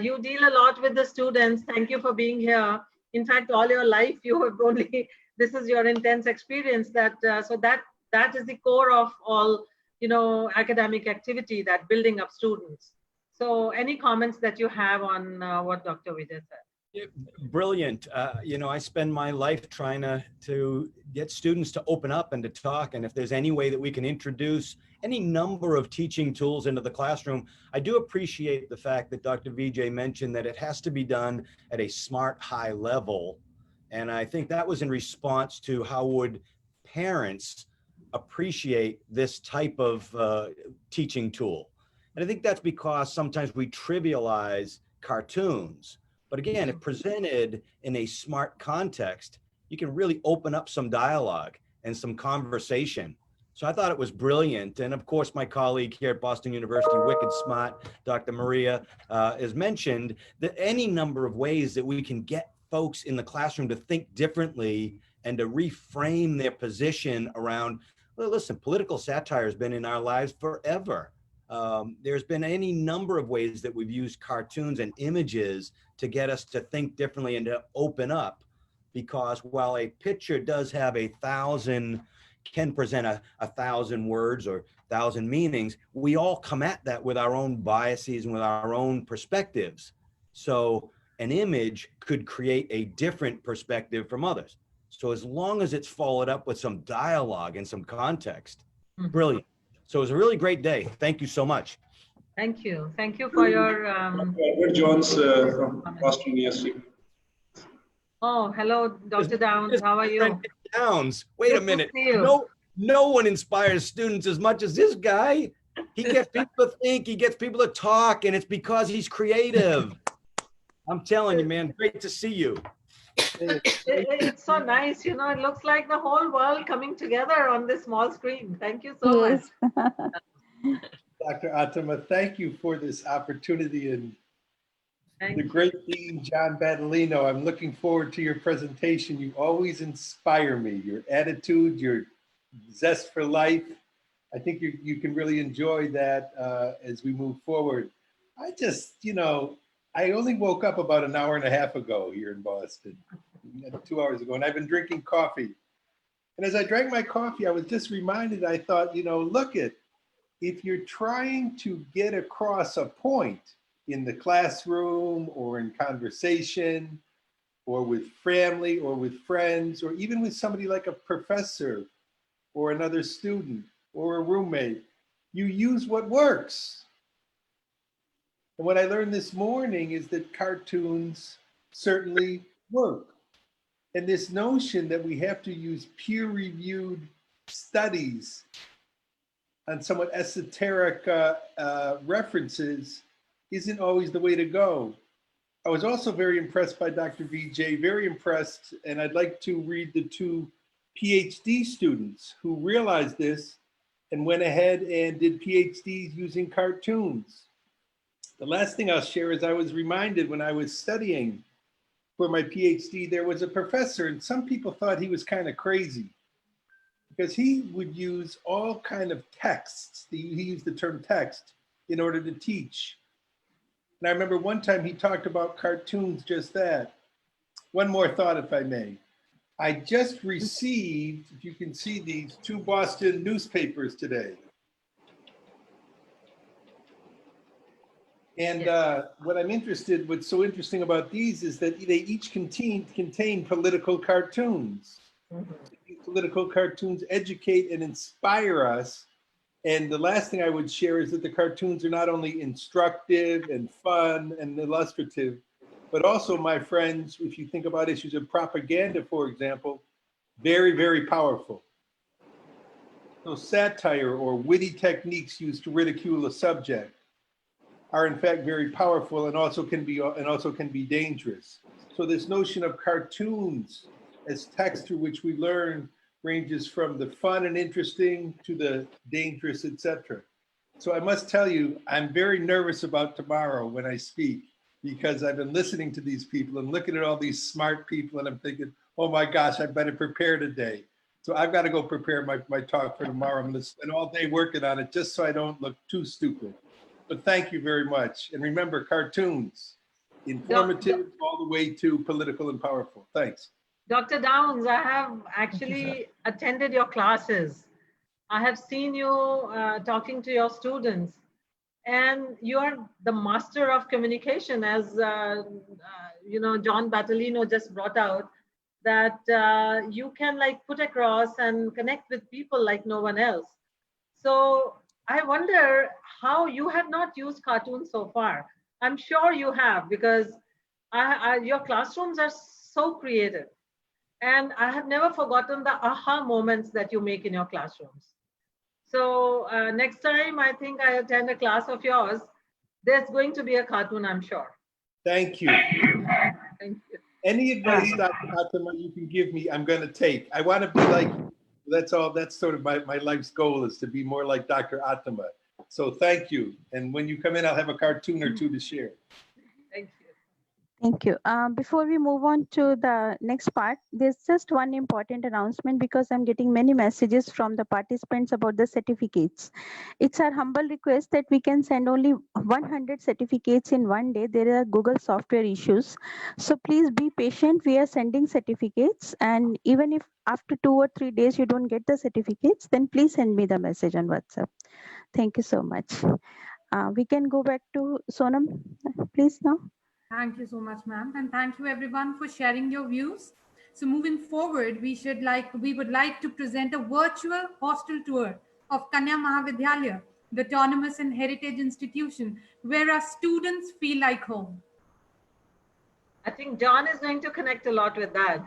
Speaker 2: You deal a lot with the students. Thank you for being here. In fact, all your life, you have only, this is your intense experience so that is the core of all, academic activity, that building up students. So any comments that you have on what Dr. Vijay said?
Speaker 14: Brilliant. I spend my life trying to get students to open up and to talk. And if there's any way that we can introduce any number of teaching tools into the classroom, I do appreciate the fact that Dr. Vijay mentioned that it has to be done at a smart, high level. And I think that was in response to how would parents appreciate this type of teaching tool. And I think that's because sometimes we trivialize cartoons. But again, if presented in a smart context, you can really open up some dialogue and some conversation. So I thought it was brilliant. And of course, my colleague here at Boston University, wicked smart, Dr. Maria, has mentioned that any number of ways that we can get folks in the classroom to think differently and to reframe their position around, well, listen, political satire has been in our lives forever. There's been any number of ways that we've used cartoons and images to get us to think differently and to open up, because while a picture does have can present a 1,000 words or 1,000 meanings, we all come at that with our own biases and with our own perspectives. So an image could create a different perspective from others. So as long as it's followed up with some dialogue and some context, brilliant. So it was a really great day. Thank you so much.
Speaker 2: Thank you. Thank you for your...
Speaker 5: Edward Jones from Boston University.
Speaker 2: Oh, hello, Dr. Downs. How are you?
Speaker 14: Downs, wait a minute. No one inspires students as much as this guy. He gets people to think, he gets people to talk, and it's because he's creative. I'm telling you, man, great to see you.
Speaker 2: It's so nice. It looks like the whole world coming together on this small screen. Thank you so much.
Speaker 15: Dr. Atama, thank you for this opportunity, and the great Dean John Batalino. I'm looking forward to your presentation. You always inspire me. Your attitude, your zest for life. I think you can really enjoy that as we move forward. I just, I only woke up about an hour and a half ago here in Boston, 2 hours ago, and I've been drinking coffee. And as I drank my coffee, I was just reminded, I thought, you know, look at, if you're trying to get across a point in the classroom or in conversation or with family or with friends, or even with somebody like a professor or another student or a roommate, you use what works. And what I learned this morning is that cartoons certainly work. And this notion that we have to use peer-reviewed studies on somewhat esoteric references isn't always the way to go. I was also very impressed by Dr. VJ, very impressed, and I'd like to read the two PhD students who realized this and went ahead and did PhDs using cartoons. The last thing I'll share is I was reminded when I was studying for my PhD, there was a professor, and some people thought he was kind of crazy because he would use all kind of texts. He used the term text in order to teach. And I remember one time he talked about cartoons, just that. One more thought, if I may. I just received, if you can see these, 2 Boston newspapers today. And what I'm interested, what's so interesting about these is that they each contain political cartoons. These political cartoons educate and inspire us. And the last thing I would share is that the cartoons are not only instructive and fun and illustrative, but also, my friends, if you think about issues of propaganda, for example, very, very powerful. So satire or witty techniques used to ridicule a subject are in fact very powerful and also can be dangerous. So this notion of cartoons as text through which we learn ranges from the fun and interesting to the dangerous, etc. So I must tell you, I'm very nervous about tomorrow when I speak, because I've been listening to these people and looking at all these smart people, and I'm thinking, oh my gosh, I better prepare today. So I've got to go prepare my talk for tomorrow. I'm going to spend all day working on it just so I don't look too stupid. But thank you very much. And remember, cartoons, informative all the way to political and powerful. Thanks.
Speaker 2: Dr. Downs, I have actually attended your classes. I have seen you talking to your students, and you are the master of communication, as you know, John Battolino just brought out, that you can like put across and connect with people like no one else. So I wonder how you have not used cartoons so far. I'm sure you have, because your classrooms are so creative. And I have never forgotten the aha moments that you make in your classrooms. So next time I think I attend a class of yours, there's going to be a cartoon, I'm sure.
Speaker 15: Thank you.
Speaker 2: Thank you.
Speaker 15: Any advice, Dr. Atama, you can give me, I'm going to take. I want to be like, that's all, that's sort of my life's goal, is to be more like Dr. Atama. So thank you. And when you come in, I'll have a cartoon or 2 to share.
Speaker 2: Thank you.
Speaker 4: Thank you. Before we move on to the next part, there's just one important announcement, because I'm getting many messages from the participants about the certificates. It's our humble request that we can send only 100 certificates in one day. There are Google software issues. So please be patient. We are sending certificates. And even if after 2 or 3 days you don't get the certificates, then please send me the message on WhatsApp. Thank you so much. We can go back to Sonam, please now.
Speaker 1: Thank you so much, ma'am. And thank you everyone for sharing your views. So moving forward, we would like to present a virtual hostel tour of Kanya Maha Vidyalaya, the autonomous and heritage institution where our students feel like home.
Speaker 2: I think John is going to connect a lot with that.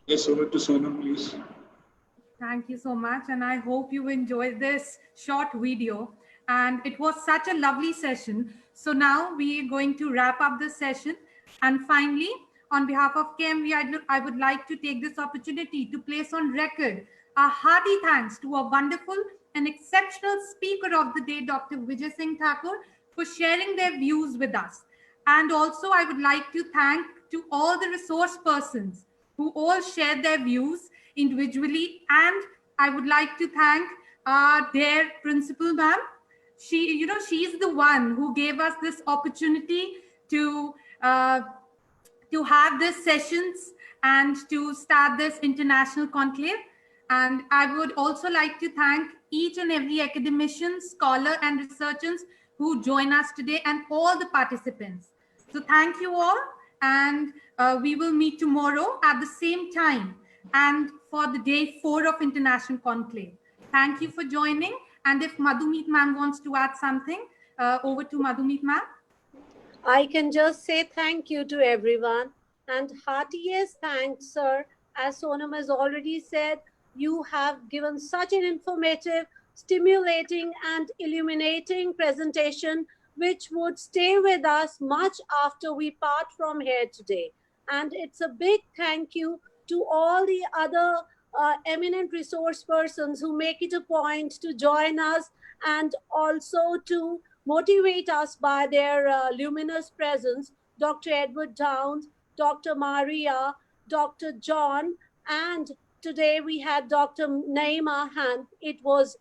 Speaker 5: Yes, over to Sonam, please.
Speaker 1: Thank you so much. And I hope you enjoyed this short video. And it was such a lovely session. So now we are going to wrap up this session. And finally, on behalf of KMV, I would like to take this opportunity to place on record a hearty thanks to a wonderful and exceptional speaker of the day, Dr. Vijay Singh Thakur, for sharing their views with us. And also, I would like to thank to all the resource persons who all shared their views individually. And I would like to thank their principal, ma'am. She is the one who gave us this opportunity to have these sessions and to start this international conclave. And I would also like to thank each and every academician, scholar, and researchers who join us today, and all the participants. So thank you all, and we will meet tomorrow at the same time and for the day 4 of International Conclave. Thank you for joining. And if Madhumeet ma'am wants to add something, over to Madhumeet ma'am.
Speaker 12: I can just say thank you to everyone, and heartiest thanks, sir. As Sonam has already said, you have given such an informative, stimulating, and illuminating presentation which would stay with us much after we part from here today. And it's a big thank you to all the other eminent resource persons who make it a point to join us and also to motivate us by their luminous presence. Dr. Edward Downs, Dr. Maria, Dr. John, and today we had Dr. Naima Hunt. It was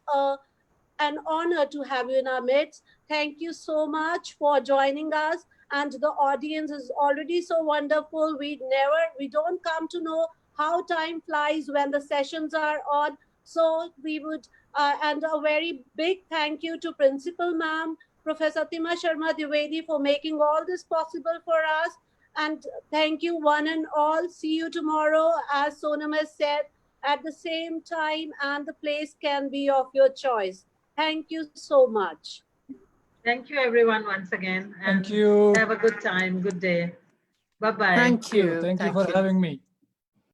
Speaker 12: an honor to have you in our midst. Thank you so much for joining us. And the audience is already so wonderful. We don't come to know how time flies when the sessions are on. So we would, and a very big thank you to Principal Ma'am, Professor Tima Sharma Dwivedi, for making all this possible for us. And thank you one and all. See you tomorrow, as Sonam has said, at the same time, and the place can be of your choice. Thank you so much.
Speaker 2: Thank you, everyone, once again.
Speaker 3: Thank you.
Speaker 2: Have a good time. Good day. Bye-bye.
Speaker 9: Thank you.
Speaker 3: Thank you for having me.